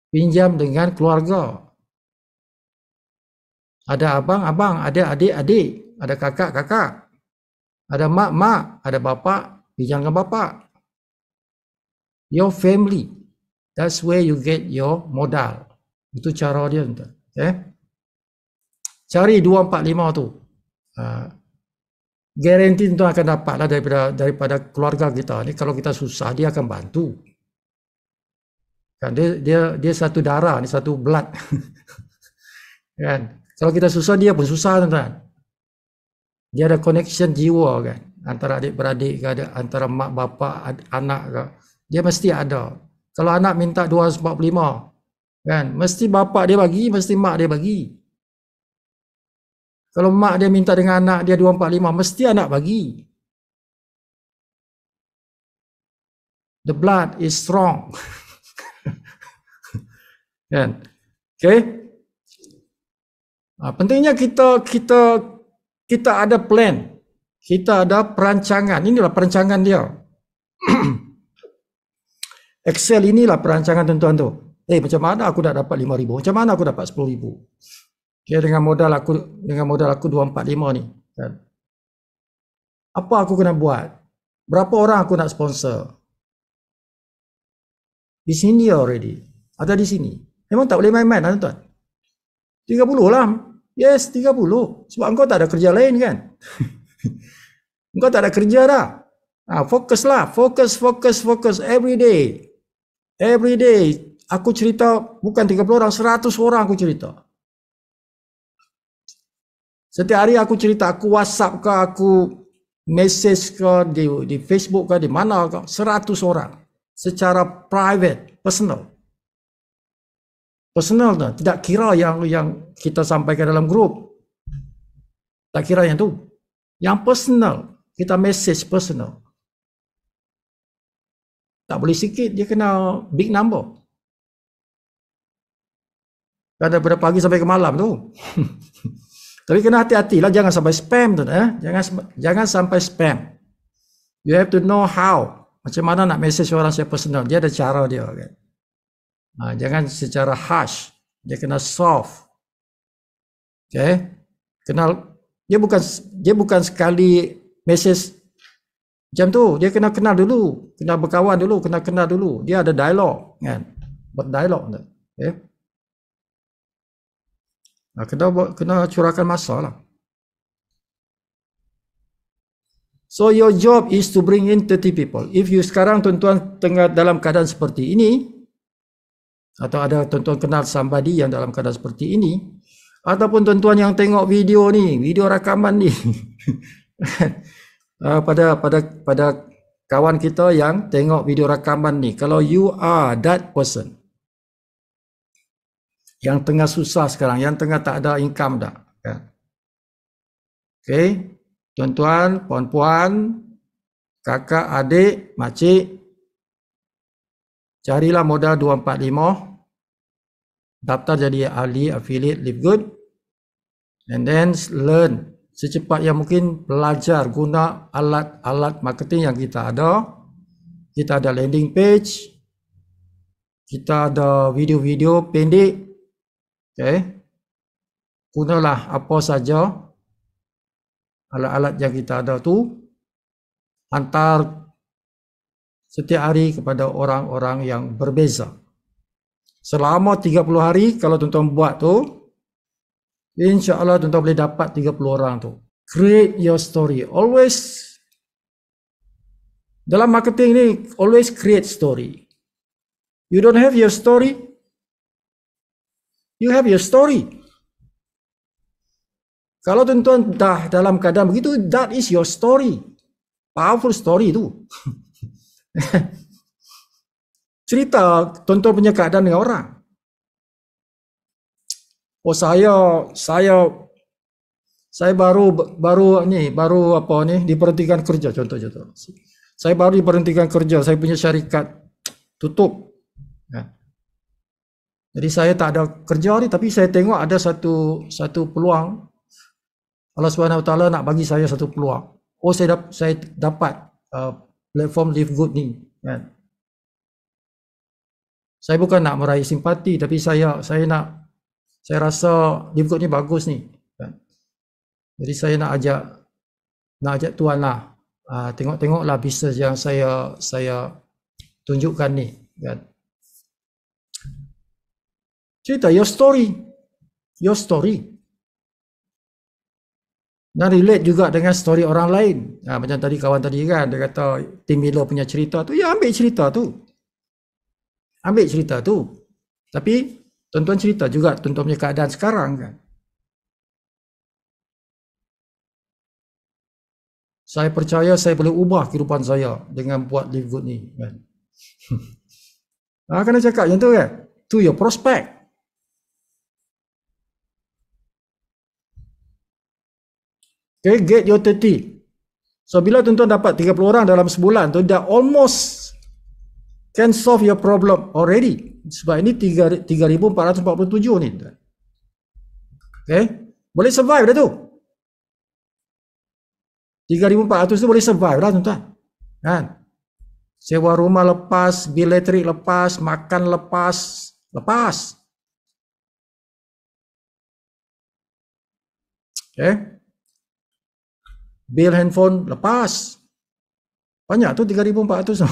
Pinjam dengan keluarga. Ada abang-abang, ada adik-adik, ada kakak-kakak, ada mak-mak, ada bapak. Pinjam dengan bapak. Your family. That's where you get your modal. Itu cara dia, tuan. Okay? Cari 245 tu. guarantee tuan akan dapat lah daripada keluarga kita ni. Kalau kita susah, dia akan bantu. Kan dia satu darah ni, satu blood. Kan? Kalau kita susah, dia pun susah, tuan. Dia ada connection jiwa kan, antara adik-beradik ke, antara mak bapak anak ke. Dia mesti ada. Kalau anak minta 245 kan, mesti bapak dia bagi, mesti mak dia bagi. Kalau mak dia minta dengan anak dia 245, mesti anak bagi. The blood is strong. Kan? Okay? Pentingnya kita ada plan. Kita ada perancangan. Inilah perancangan dia. Excel inilah perancangan tuan-tuan tu. Macam mana aku dah dapat 5,000? Macam mana aku dapat 10,000? Okay, dengan modal aku 245 ni. Kan? Apa aku kena buat? Berapa orang aku nak sponsor? Di sini already. Ada di sini. Memang tak boleh main-main lah tuan-tuan. 30 lah. Yes, 30. Sebab engkau tak ada kerja lain kan? Engkau tak ada kerja dah. Fokus lah. Fokus. Every day. Every day. Aku cerita bukan 30 orang, 100 orang aku cerita. Setiap hari aku cerita, aku WhatsApp ke, aku message ke di Facebook ke, di mana ke, 100 orang. Secara private, personal. Personal tu, tidak kira yang kita sampaikan dalam grup. Tak kira yang tu. Yang personal, kita message personal. Tak boleh sikit, dia kena big number. Kan daripada pagi sampai ke malam tu. Tapi kena hati-hatilah, jangan sampai spam tu. Jangan sampai spam. You have to know how. Macam mana nak message orang secara personal. Dia ada cara dia kan. Jangan secara harsh. Dia kena soft. Okay. Kenal. Dia bukan sekali message macam tu. Dia kena kenal dulu. Kena berkawan dulu. Kena kenal dulu. Dia ada dialog kan. Berdialog tu. Okay. Kena curahkan masa lah. So your job is to bring in 30 people. If you sekarang tuan-tuan tengah dalam keadaan seperti ini, atau ada tuan-tuan kenal somebody yang dalam keadaan seperti ini, ataupun tuan-tuan yang tengok video ni, video rakaman ni, pada kawan kita yang tengok video rakaman ni, kalau you are that person yang tengah susah sekarang, yang tengah tak ada income dah, kan? Okay, tuan-tuan, puan-puan, kakak, adik, makcik, carilah modal 245, daftar jadi ahli affiliate Live Good, and then learn secepat yang mungkin, belajar guna alat-alat marketing yang kita ada. Kita ada landing page, kita ada video-video pendek. Okay. Gunalah apa saja alat-alat yang kita ada tu, hantar setiap hari kepada orang-orang yang berbeza. Selama 30 hari kalau tuan-tuan buat tu, insya-Allah tuan-tuan boleh dapat 30 orang tu. Create your story. Always dalam marketing ni, always create story. You don't have your story, you have your story. Kalau tuan-tuan dah dalam keadaan begitu, that is your story. Powerful story tu. Cerita tuan-tuan punya keadaan dengan orang. Oh saya baru apa ni, diberhentikan kerja, contoh. Saya baru diberhentikan kerja, saya punya syarikat tutup. Jadi saya tak ada kerja ni, tapi saya tengok ada satu peluang. Allah Subhanahu Wa Taala nak bagi saya satu peluang. Oh saya dapat platform Live Good ni, kan. Saya bukan nak meraih simpati, tapi saya rasa Live Good ni bagus ni, kan. Jadi saya nak ajak tuan lah, tengoklah bisnes yang saya tunjukkan ni, kan. Cerita your story. Dan relate juga dengan story orang lain. Macam tadi kawan tadi kan, dia kata Tim Miller punya cerita tu, ya ambil cerita tu. Ambil cerita tu. Tapi tuan-tuan cerita juga tuan-tuan punya keadaan sekarang kan. Saya percaya saya boleh ubah kehidupan saya dengan buat Live Good ni kan. Kena cakap macam tu kan. Tu your prospect. Okay, get your 30. So bila tuan-tuan dapat 30 orang dalam sebulan tu, dah almost can solve your problem already. Sebab ini 3,447 ni. Okay, boleh survive dah tu. 3,400 tu boleh survive dah tuan-tuan. Kan? Sewa rumah lepas, bil elektrik lepas, makan lepas. Okay. Bil handphone lepas. Banyak tu 3,400.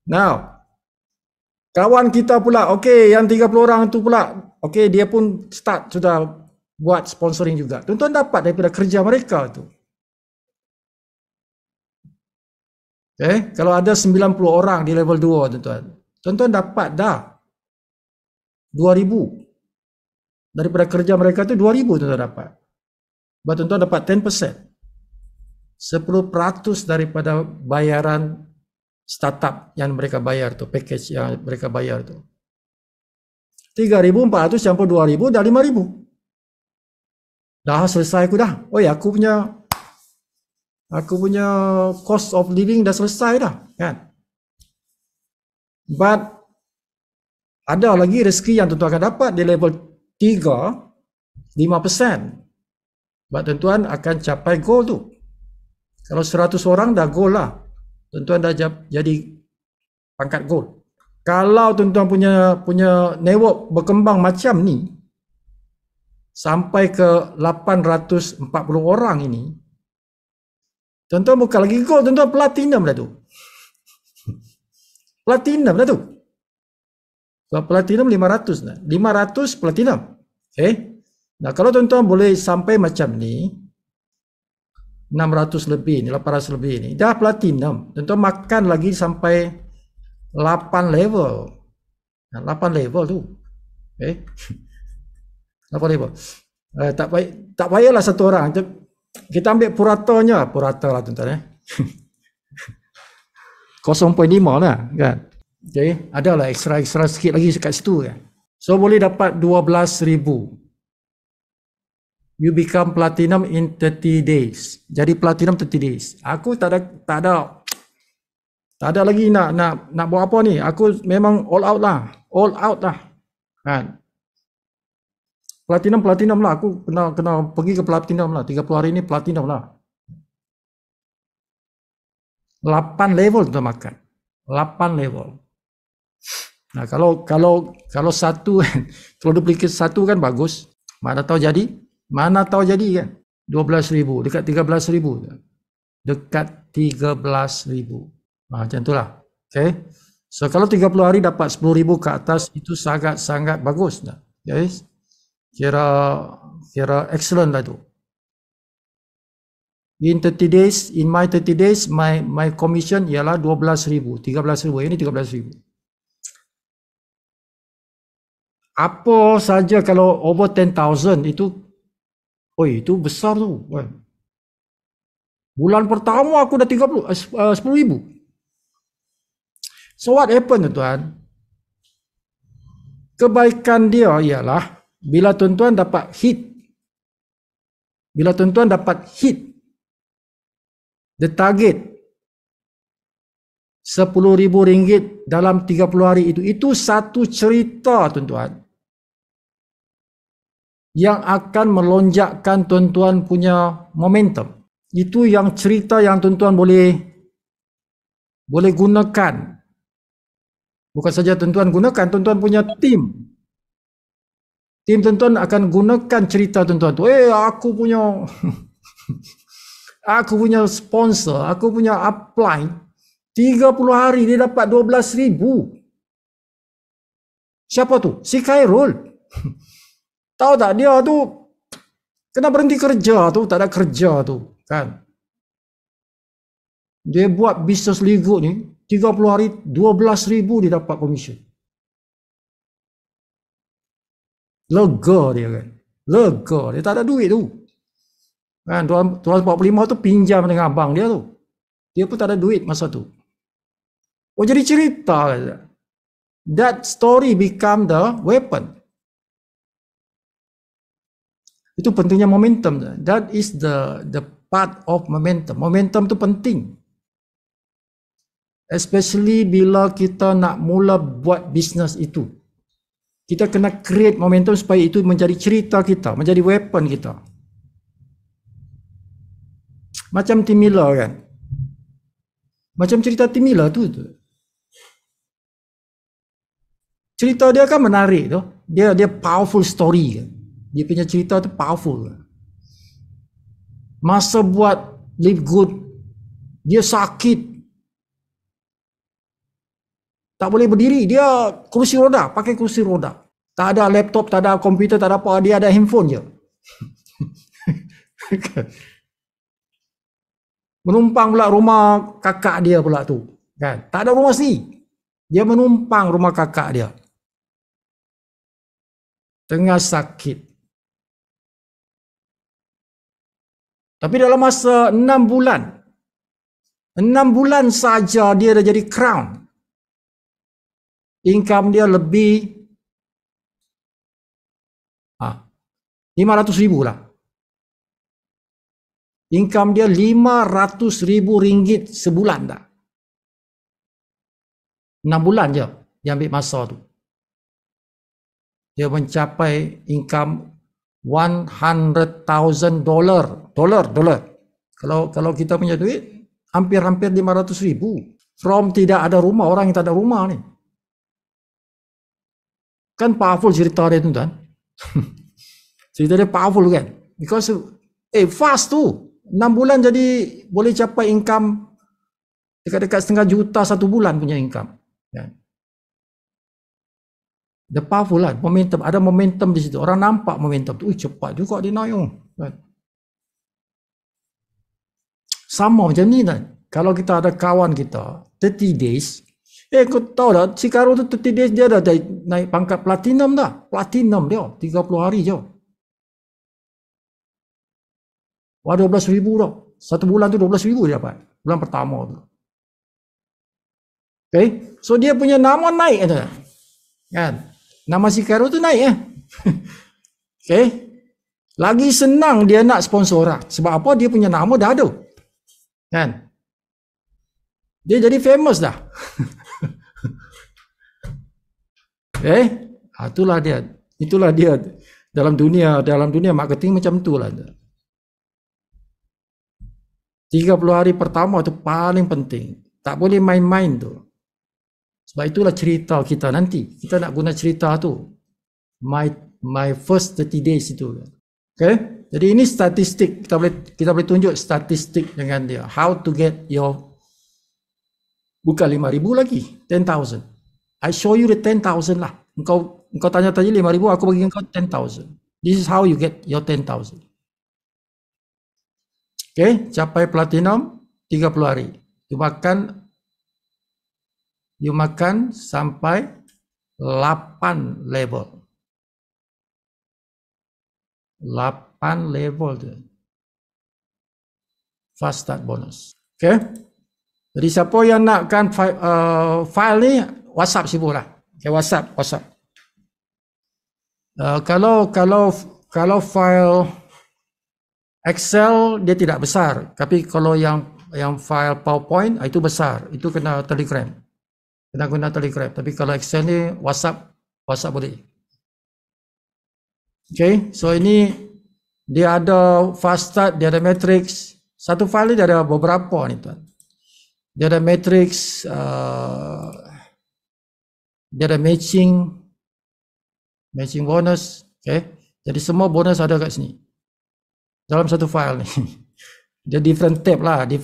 Now, kawan kita pula, okey, yang 30 orang tu pula, okey, dia pun start sudah buat sponsoring juga. Tuan-tuan dapat daripada kerja mereka tu. Okay, kalau ada 90 orang di level 2 tuan-tuan. Tuan-tuan dapat dah 2,000. Daripada kerja mereka tu 2,000 tuan-tuan dapat. Sebab tuan-tuan dapat 10%. 10% daripada bayaran startup yang mereka bayar tu, package yang mereka bayar tu. 3,400 campur 2,000 dah 5,000. Dah selesai aku dah. Oh ya, aku punya cost of living dah selesai dah kan. But ada lagi rezeki yang tuan-tuan akan dapat di level 3, 5%. Sebab tuan-tuan akan capai goal tu. Kalau 100 orang dah goal lah. Tuan-tuan dah jadi pangkat goal. Kalau tuan-tuan punya network berkembang macam ni, sampai ke 840 orang ini, tuan-tuan bukan lagi gold, tuan-tuan platinum dah tu. Platinum dah tu. Sebab platinum 500 dah. 500 platinum. Okay. Nah, kalau tuan-tuan boleh sampai macam ni, 600 lebih ni, 800 lebih ni, dah platinum. Tuan-tuan makan lagi sampai 8 level. 8 level tu. Okay. 8 level. Tak payahlah satu orang. Kita ambil purata lah tuan-tuan 0.5 lah kan. Okay. Adalah ekstra sikit lagi kat situ kan. So boleh dapat 12,000. You become platinum in 30 days. Jadi platinum 30 days. Aku tak ada lagi nak buat apa ni. Aku memang all out lah. Kan. Platinum lah. Aku kena pergi ke platinum lah. 30 hari ni platinum lah. 8 level tu makan. 8 level. Nah, kalau satu kalau duplicate satu kan bagus. Mana tahu jadi kan. 12,000 dekat 13,000. Dekat 13,000. Macam itulah. Okay. So kalau 30 hari dapat 10,000 ke atas, itu sangat bagus dah. Guys. Kira excellent lah tu. In my 30 days, my commission ialah 12,000, 13,000. Ini 13,000. Apa saja kalau over 10,000 itu besar tu. Bulan pertama aku dah 10,000. So what happened tuan? Kebaikan dia ialah bila tuan-tuan dapat hit the target RM10,000 dalam 30 hari itu satu cerita tuan-tuan yang akan melonjakkan tuan-tuan punya momentum. Itu yang cerita yang tuan-tuan boleh gunakan. Bukan saja tuan-tuan gunakan, tuan-tuan punya tim. Tim tuan-tuan akan gunakan cerita tuan-tuan tu. Aku punya sponsor, aku punya upline 30 hari dia dapat 12,000. Siapa tu? Si Khairul. Tahu tak dia tu Kena berhenti kerja tu, tak ada kerja tu, kan. Dia buat bisnes Lego ni, 30 hari, 12,000 dia dapat komisen. Lega dia kan. Lega, dia tak ada duit tu. Kan, tuan 45 tu pinjam dengan abang dia tu. Dia pun tak ada duit masa tu. Oh, jadi cerita. That story become the weapon. Itu pentingnya momentum. That is the part of momentum. Momentum tu penting. Especially bila kita nak mula buat bisnes itu. Kita kena create momentum supaya itu menjadi cerita kita, menjadi weapon kita. Macam Tim Miller kan. Macam cerita Tim Miller tu. Cerita dia kan menarik tu. Dia powerful story kan. Dia punya cerita tu powerful kan. Masa buat Live Good, dia sakit. Tak boleh berdiri, dia kursi roda, pakai kursi roda. Tak ada laptop, tak ada komputer, tak ada apa, dia ada handphone je. Menumpang pula rumah kakak dia pula tu. Kan? Tak ada rumah sendiri. Dia menumpang rumah kakak dia. Tengah sakit. Tapi dalam masa 6 bulan, 6 bulan saja dia dah jadi crown. Income dia lebih 500,000 lah. Income dia 500,000 ringgit sebulan dah. 6 bulan je dia ambil masa tu. Dia mencapai income $100,000. Kalau kita punya duit hampir-hampir 500,000. From tidak ada rumah, orang yang tak ada rumah ni. Kan powerful cerita dia tu kan. Cerita dia powerful kan. Because fast tu. 6 bulan jadi boleh capai income dekat-dekat setengah juta satu bulan punya income. Kan? The powerful lah. Momentum. Ada momentum di situ. Orang nampak momentum tu. Cepat juga dia naik. Kan? Sama macam ni kan. Kalau kita ada kawan kita 30 days. Kau tahu dah, si Karo tu 30 days dia dah naik pangkat platinum dah. Platinum dia, 30 hari je. Wah, 12,000 dah. Satu bulan tu 12,000 dia dapat. Bulan pertama tu. Okay, so dia punya nama naik tu. Kan? Nama si Karo tu naik Okay. Lagi senang dia nak sponsor orang. Sebab apa? Dia punya nama dah ada. Kan? Dia jadi famous dah. Itulah dia. Itulah dia dalam dunia marketing macam itulah. 30 hari pertama tu paling penting. Tak boleh main-main tu. Sebab itulah cerita kita nanti. Kita nak guna cerita tu. My first 30 days itu. Okay? Jadi ini statistik. Kita boleh tunjuk statistik dengan dia. How to get your, bukan 5,000 lagi, 10,000. I show you the 10,000 lah. Engkau tanya-tanya 5,000, aku bagi engkau 10,000. This is how you get your 10,000. Okay, capai platinum 30 hari. You makan sampai 8 level. 8 level tu. Fast start bonus. Okay. Jadi siapa yang nakkan file ni, WhatsApp sibuk lah. Okay, WhatsApp. Kalau file Excel dia tidak besar, tapi kalau yang file PowerPoint itu besar, itu kena Telegram. Kena guna Telegram. Tapi kalau Excel ni WhatsApp boleh. Okay, so ini dia ada fast start, dia ada matrix. Satu file ni dia ada beberapa ni tuan. Dia ada matrix, dia ada matching bonus. Okay, jadi semua bonus ada kat sini dalam satu file ni. Dia different tab lah, dia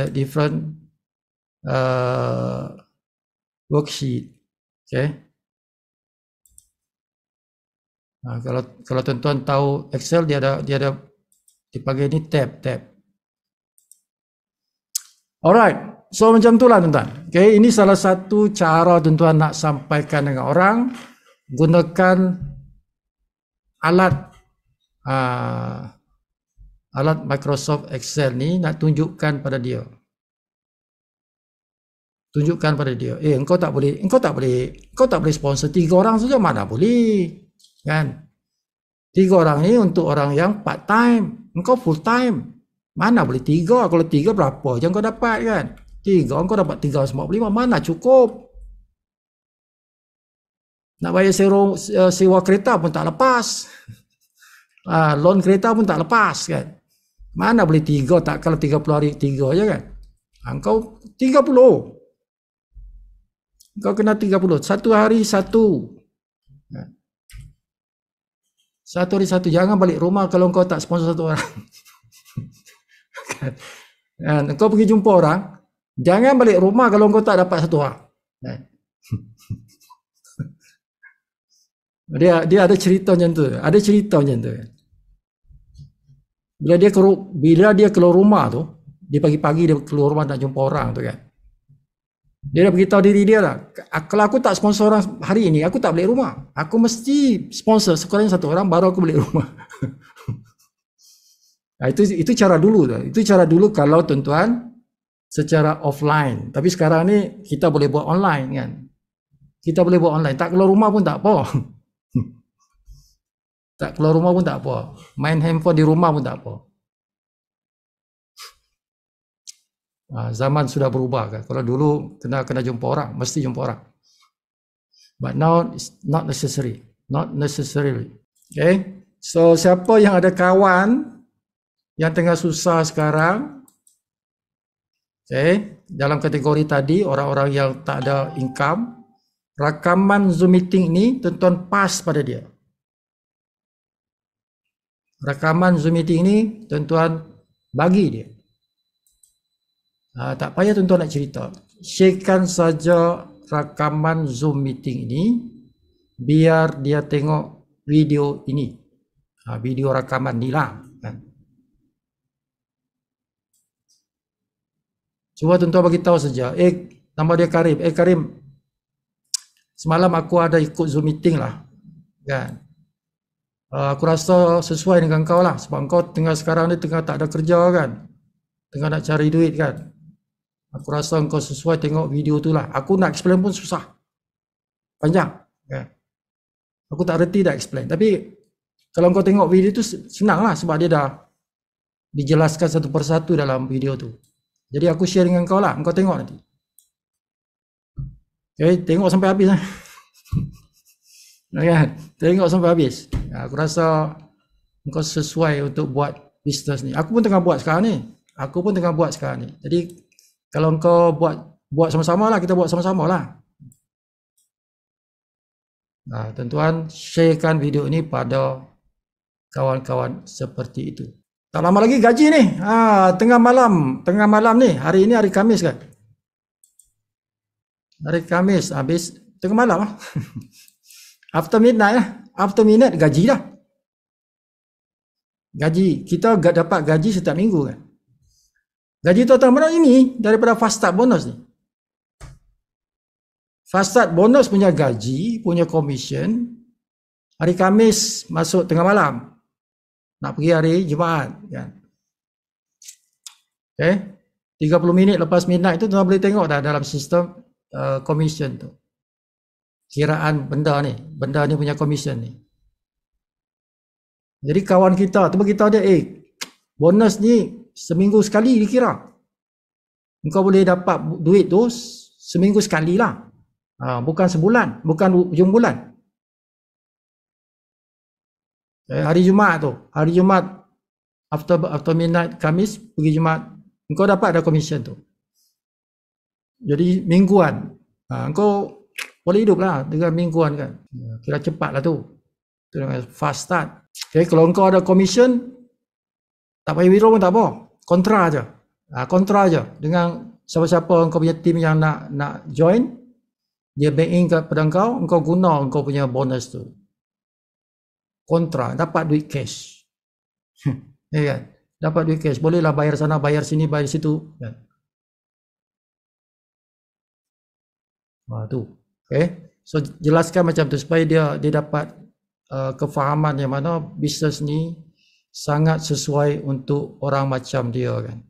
different worksheet. Okay, Kalau tuan-tuan tahu Excel, dia ada dipanggil ini tab. Alright, so macam itulah tuan-tuan. Okay, ini salah satu cara tuan-tuan nak sampaikan dengan orang, gunakan alat Microsoft Excel ni, nak tunjukkan pada dia. Engkau tak boleh sponsor 3 orang saja, mana boleh, kan? 3 orang ni untuk orang yang part time, engkau full time. Mana boleh 3? Kalau 3 berapa je kau dapat, kan? 3 kau dapat 345, mana cukup. Nak bayar sewa kereta pun tak lepas. Loan kereta pun tak lepas, kan? Mana boleh 3, tak kalau 30 hari 3 je, kan? Kau 30. Kau kena 30. Satu hari satu. Satu hari satu. Jangan balik rumah kalau kau tak sponsor satu orang. Kau pergi jumpa orang, jangan balik rumah kalau kau tak dapat satu orang. Dia ada cerita macam tu. Bila dia keluar rumah tu, dia pagi-pagi dia keluar rumah nak jumpa orang tu, kan. Dia dah beritahu diri dia lah, kalau aku tak sponsor orang hari ini, aku tak balik rumah. Aku mesti sponsor sekurang-kurangnya satu orang baru aku balik rumah. Itu cara dulu tu. Itu cara dulu kalau tuan-tuan secara offline. Tapi sekarang ni kita boleh buat online, kan. Kita boleh buat online. Tak keluar rumah pun tak apa. Tak keluar rumah pun tak apa. Main handphone di rumah pun tak apa. Zaman sudah berubah, kan. Kalau dulu kena jumpa orang, mesti jumpa orang. But now it's not necessary. Not necessarily. Okay. So siapa yang ada kawan yang tengah susah sekarang, okay, dalam kategori tadi, orang-orang yang tak ada income, rakaman Zoom meeting ni tuan-tuan pas pada dia. Rakaman Zoom meeting ni tuan-tuan bagi dia. Tak payah tuan-tuan nak cerita. Sharekan saja rakaman Zoom meeting ini, biar dia tengok video ini. Video rakaman ni lah, kan. Cuba tuan-tuan bagi tahu saja. Nama dia Karim. Karim, semalam aku ada ikut Zoom meeting lah, kan. Aku rasa sesuai dengan kau lah, sebab kau sekarang ni tengah tak ada kerja, kan. Tengah nak cari duit, kan. Aku rasa kau sesuai tengok video tu lah. Aku nak explain pun susah, panjang, kan. Aku tak reti dah explain. Tapi kalau kau tengok video tu senang lah, sebab dia dah dijelaskan satu persatu dalam video tu. Jadi aku share dengan kau lah, kau tengok nanti. Okay, tengok sampai habis lah. Kan? Tengok sampai habis. Aku rasa kau sesuai untuk buat bisnes ni. Aku pun tengah buat sekarang ni. Jadi kalau kau buat sama-sama lah, kita buat sama-sama lah. Tuan-tuan, sharekan video ini pada kawan-kawan seperti itu. Tak lama lagi gaji ni. Tengah malam ni. Hari ini hari Khamis, kan. Hari Khamis habis tengah malam lah. After midnight lah. After midnight gaji dah. Gaji. Kita dapat gaji setiap minggu, kan. Gaji total mana ini daripada fast start bonus ni. Fast start bonus punya gaji, punya commission, hari Khamis masuk tengah malam. Nak pergi hari Jumaat, kan. Okay. 30 minit lepas midnight tu tuan boleh tengok dah dalam sistem commission tu. Kiraan benda ni punya commission ni. Jadi kawan kita tu beritahu dia, bonus ni seminggu sekali dikira. Engkau boleh dapat duit tu seminggu sekali lah. Bukan sebulan, bukan hujung bulan. Hari Jumaat tu, after midnight Khamis pergi Jumaat, engkau dapat ada commission tu. Jadi mingguan, engkau boleh hidup lah dengan mingguan, kan. Kira cepat lah tu. Itu dengan fast start. Okay, kalau engkau ada commission, tak payah withdraw pun tak apa. Kontra aja dengan siapa-siapa engkau punya team yang nak join, dia bank in kepada engkau guna engkau punya bonus tu. kontrak, dapat duit cash. Ya kan? Dapat duit cash, bolehlah bayar sana, bayar sini, bayar situ. Kan? Tu. Okay. So jelaskan macam tu supaya dia dapat kefahaman yang mana bisnes ni sangat sesuai untuk orang macam dia kan.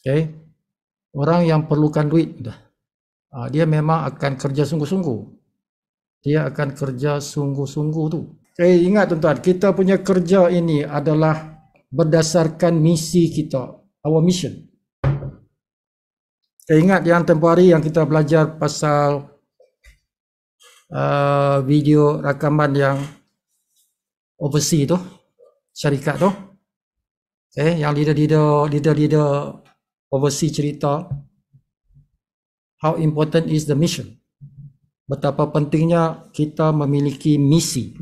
Okay. Orang yang perlukan duit dah. Dia memang akan kerja sungguh-sungguh. Dia akan kerja sungguh-sungguh tu. Okay, ingat tuan-tuan, kita punya kerja ini adalah berdasarkan misi kita, our mission. Okay, ingat yang tempoh hari yang kita belajar pasal video rakaman yang overseas tu, syarikat tu. Okay, yang leader overseas cerita how important is the mission. Betapa pentingnya kita memiliki misi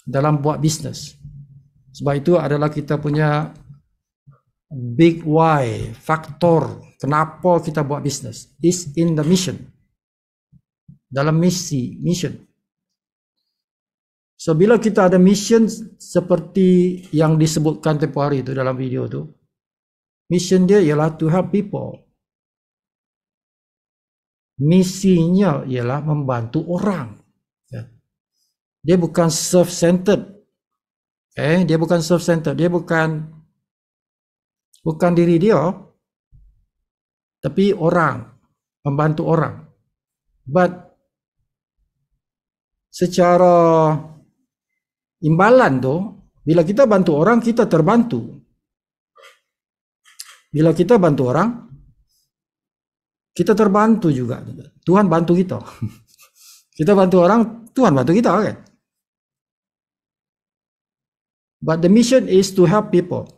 dalam buat bisnes. Sebab itu adalah kita punya big why, faktor kenapa kita buat bisnes is in the mission. Dalam mission. So bila kita ada mission seperti yang disebutkan tempoh hari itu dalam video tu, mission dia ialah to help people. Misinya ialah membantu orang. Dia bukan self-centered. Dia bukan self-centered. Dia bukan diri dia, tapi orang, membantu orang. But secara imbalan tu, bila kita bantu orang, kita terbantu. Bila kita bantu orang, kita terbantu juga. Tuhan bantu kita. Kita bantu orang, Tuhan bantu kita kan. But the mission is to help people.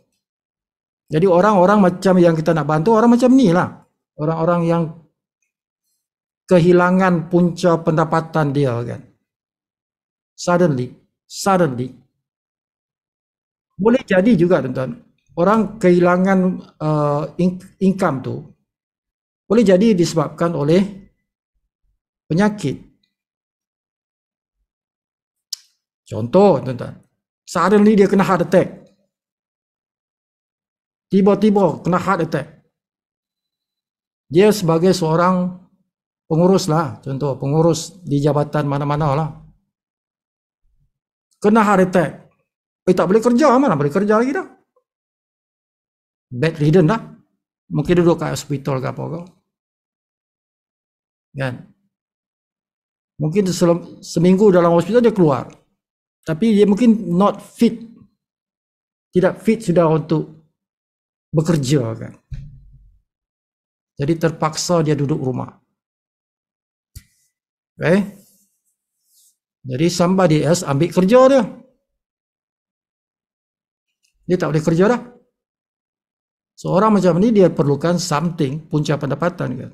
Jadi orang-orang macam yang kita nak bantu, orang macam ni lah. Orang-orang yang kehilangan punca pendapatan dia kan. Suddenly. Boleh jadi juga tuan-tuan. Orang kehilangan income tu, boleh jadi disebabkan oleh penyakit. Contoh tuan-tuan, suddenly dia kena heart attack. Tiba-tiba kena heart attack. Dia sebagai seorang pengurus lah, contoh pengurus di jabatan mana-mana lah. Kena heart attack. Tak boleh kerja, mana boleh kerja lagi dah. Bedridden dah. Mungkin duduk kat hospital ke apa ke. Kan? Mungkin seminggu dalam hospital dia keluar. Tapi dia mungkin not fit. Tidak fit sudah untuk bekerja kan. Jadi terpaksa dia duduk rumah. Okay? Jadi somebody else ambil kerja dia. Dia tak boleh kerja dah. Seorang macam ni dia perlukan something, punca pendapatan kan.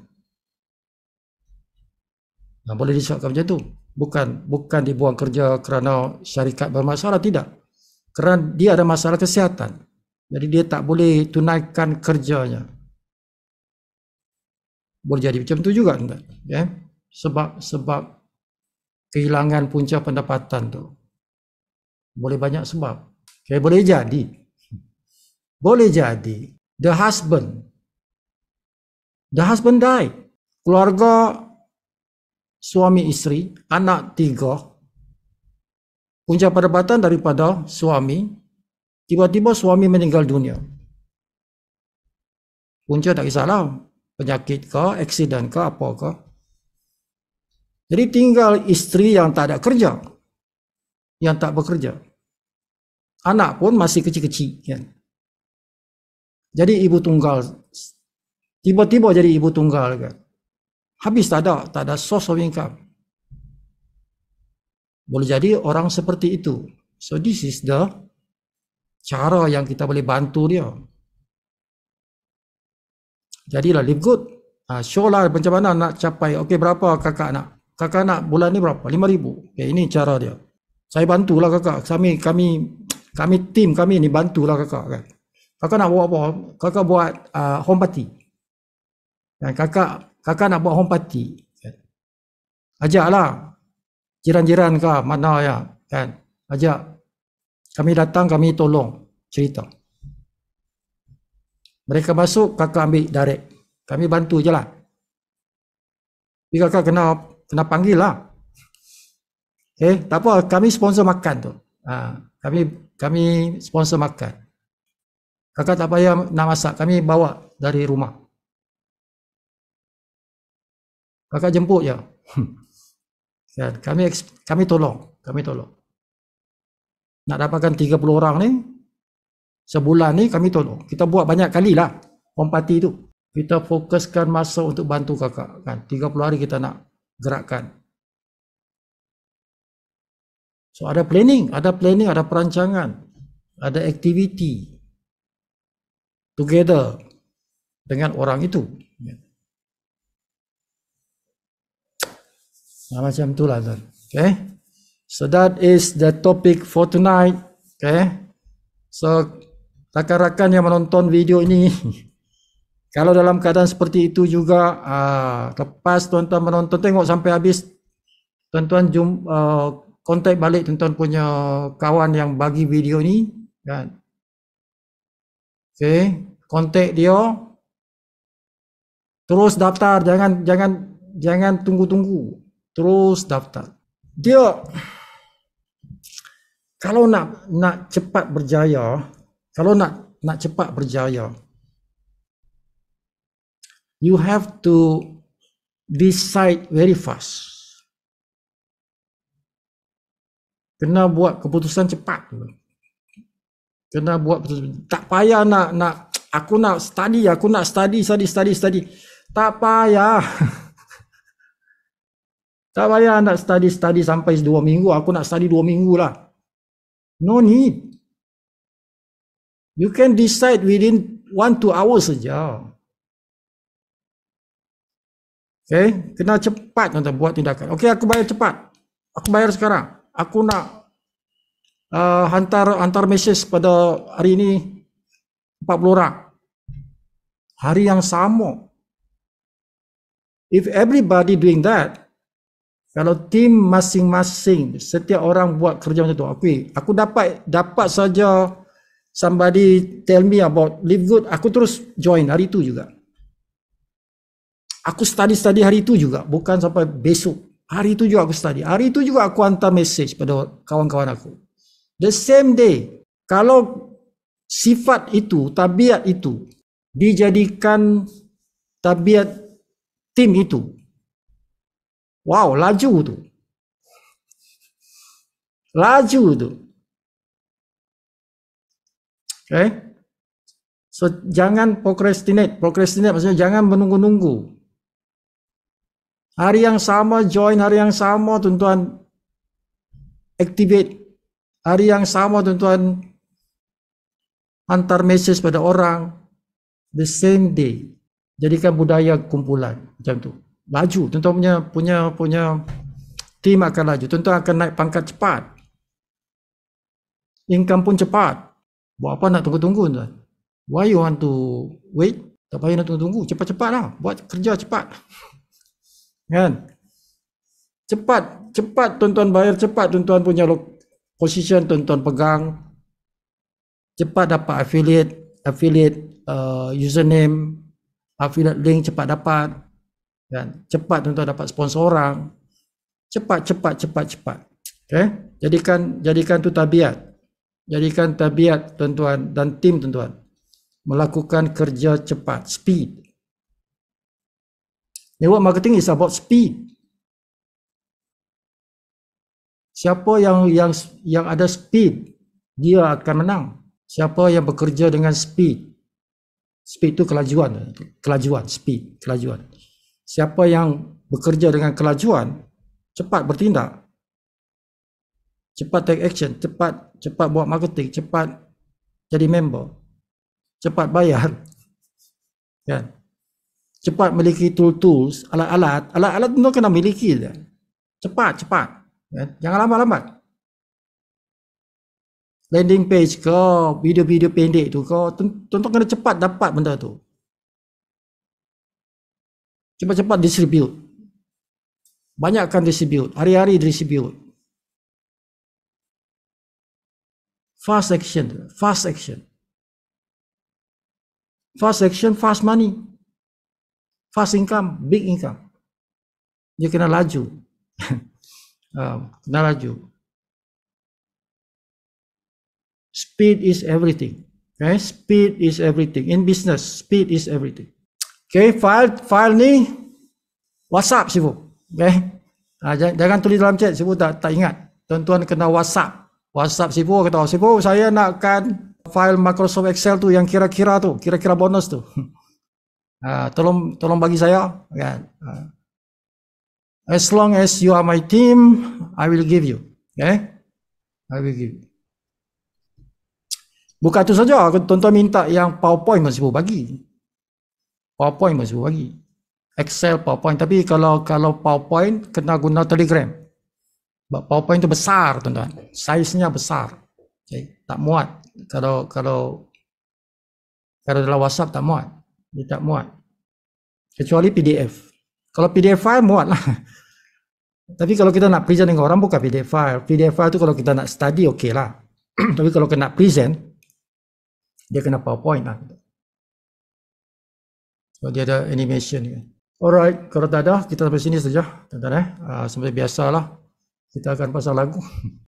Nah, boleh disebutkan macam tu. Bukan dibuang kerja kerana syarikat bermasalah, tidak. Kerana dia ada masalah kesihatan. Jadi dia tak boleh tunaikan kerjanya. Boleh jadi macam tu juga kan. Ya? Sebab kehilangan punca pendapatan tu. Boleh banyak sebab. Okay, boleh jadi the husband died. Keluarga suami isteri, anak 3, punca pendapatan daripada suami, tiba-tiba suami meninggal dunia. Punca tak kisahlah, penyakit ke, aksiden ke, apa ke. Jadi tinggal isteri yang tak ada kerja, yang tak bekerja. Anak pun masih kecil-kecil kan. Jadi ibu tunggal, tiba-tiba jadi ibu tunggal kan. Habis tak ada source of income. Boleh jadi orang seperti itu. So this is the cara yang kita boleh bantu dia. Jadilah live good. Show lah macam mana nak capai. Okey, berapa kakak nak? Kakak nak bulan ni berapa? 5,000. Okay, ini cara dia. Saya bantulah kakak. Kami tim kami ni bantulah kakak kan. Kakak nak buat apa? Kakak buat home party. Dan kakak nak buat home party. Ajaklah jiran-jiran ke mana ya, kan? Ajak. Kami datang, kami tolong cerita. Mereka masuk, kakak ambil direct. Kami bantu je lah. Tapi kakak kena panggil lah. Okay, tak apa, kami sponsor makan tu. Kami sponsor makan. Kakak tak payah nak masak, kami bawa dari rumah. Kakak jemput je. Kan, kami tolong. Nak dapatkan 30 orang ni, sebulan ni kami tolong. Kita buat banyak kali lah home party tu. Kita fokuskan masa untuk bantu kakak. Kan, 30 hari kita nak gerakkan. So ada planning, ada perancangan, ada aktiviti together dengan orang itu. Macam itulah tuan. Okay. So that is the topic for tonight. Okay. So rakan-rakan yang menonton video ini, kalau dalam keadaan seperti itu juga, lepas tuan-tuan menonton, tengok sampai habis, tuan-tuan kontak balik tuan-tuan punya kawan yang bagi video ni, kan. Okay, kontak dia, terus daftar, jangan tunggu-tunggu, terus daftar. Dia kalau nak cepat berjaya, you have to decide very fast. Kena buat keputusan cepat. Tak payah nak aku nak study. Tak payah. Tak payah nak study sampai 2 minggu. Aku nak study 2 minggu lah. No need. You can decide within 1-2 hours saja. Okay, kena cepat untuk buat tindakan. Okay, aku bayar cepat. Aku bayar sekarang. Aku nak hantar mesej pada hari ini 40 orang. Hari yang sama. If everybody doing that, kalau tim masing-masing, setiap orang buat kerja macam tu, aku dapat saja somebody tell me about Live Good, aku terus join hari itu juga. Aku study hari itu juga, bukan sampai besok. Hari itu juga aku study. Hari itu juga aku hantar message pada kawan-kawan aku. The same day. Kalau sifat itu, tabiat itu dijadikan tabiat tim itu, wow, laju tu. Okay. So jangan procrastinate. Maksudnya jangan menunggu-nunggu. Hari yang sama join, hari yang sama tuan-tuan activate, hari yang sama tuan-tuan hantar message pada orang, the same day. Jadikan budaya kumpulan macam tu. Laju, tuan-tuan punya tim akan laju. Tuan-tuan akan naik pangkat cepat. Income pun cepat. Buat apa nak tunggu-tunggu tuan? Why you want to wait? Tak payah nak tunggu-tunggu, cepat-cepat lah. Buat kerja cepat. Kan? Cepat tuan-tuan bayar, cepat tuan-tuan punya position tuan-tuan pegang, cepat dapat affiliate username, affiliate link cepat dapat, kan? Cepat tuan-tuan dapat sponsor orang, cepat. Okay? Jadikan tu tabiat, tuan-tuan dan tim tuan-tuan melakukan kerja cepat, speed. Network marketing is about speed. Siapa yang ada speed, dia akan menang. Siapa yang bekerja dengan speed. Speed itu kelajuan, speed, kelajuan. Siapa yang bekerja dengan kelajuan, cepat bertindak. Cepat take action, cepat buat marketing, cepat jadi member, cepat bayar. Kan? Cepat memiliki tools, alat-alat itu kena miliki. Cepat. Jangan lambat. Landing page ke, video-video pendek tu ke, tuan-tuan kena cepat dapat benda tu. Cepat distribute. Banyakkan distribute, hari-hari distribute. Fast action, fast action. Fast action, fast money. Fast income, big income. Dia kena laju. Kena laju. Speed is everything. Okay, speed is everything. In business, speed is everything. Okay, file ni WhatsApp sibuk. Okay, jangan tulis dalam chat, sibuk tak ingat. Tuan-tuan kena WhatsApp. WhatsApp sibuk kata, sibuk saya nakkan file Microsoft Excel tu yang kira-kira bonus tu. Tolong bagi saya. Kan? As long as you are my team, I will give you. Okay, I will give you. Bukan itu saja, tuan-tuan minta yang PowerPoint masih bagi. PowerPoint masih bagi. Excel, PowerPoint. Tapi kalau PowerPoint, kena guna Telegram. PowerPoint itu besar, tuan-tuan. Size-nya besar. Okay. Tak muat. Kalau dalam WhatsApp tak muat. Dia tak muat. Kecuali PDF. Kalau PDF file muat lah. Tapi kalau kita nak present dengan orang, bukan PDF file. PDF file itu kalau kita nak study, okey lah. Tapi kalau kita nak present, dia kena PowerPoint lah. So dia ada animation ni. Alright, kalau tak ada, kita sampai sini saja. Tuan-tuan, seperti biasalah, kita akan pasang lagu.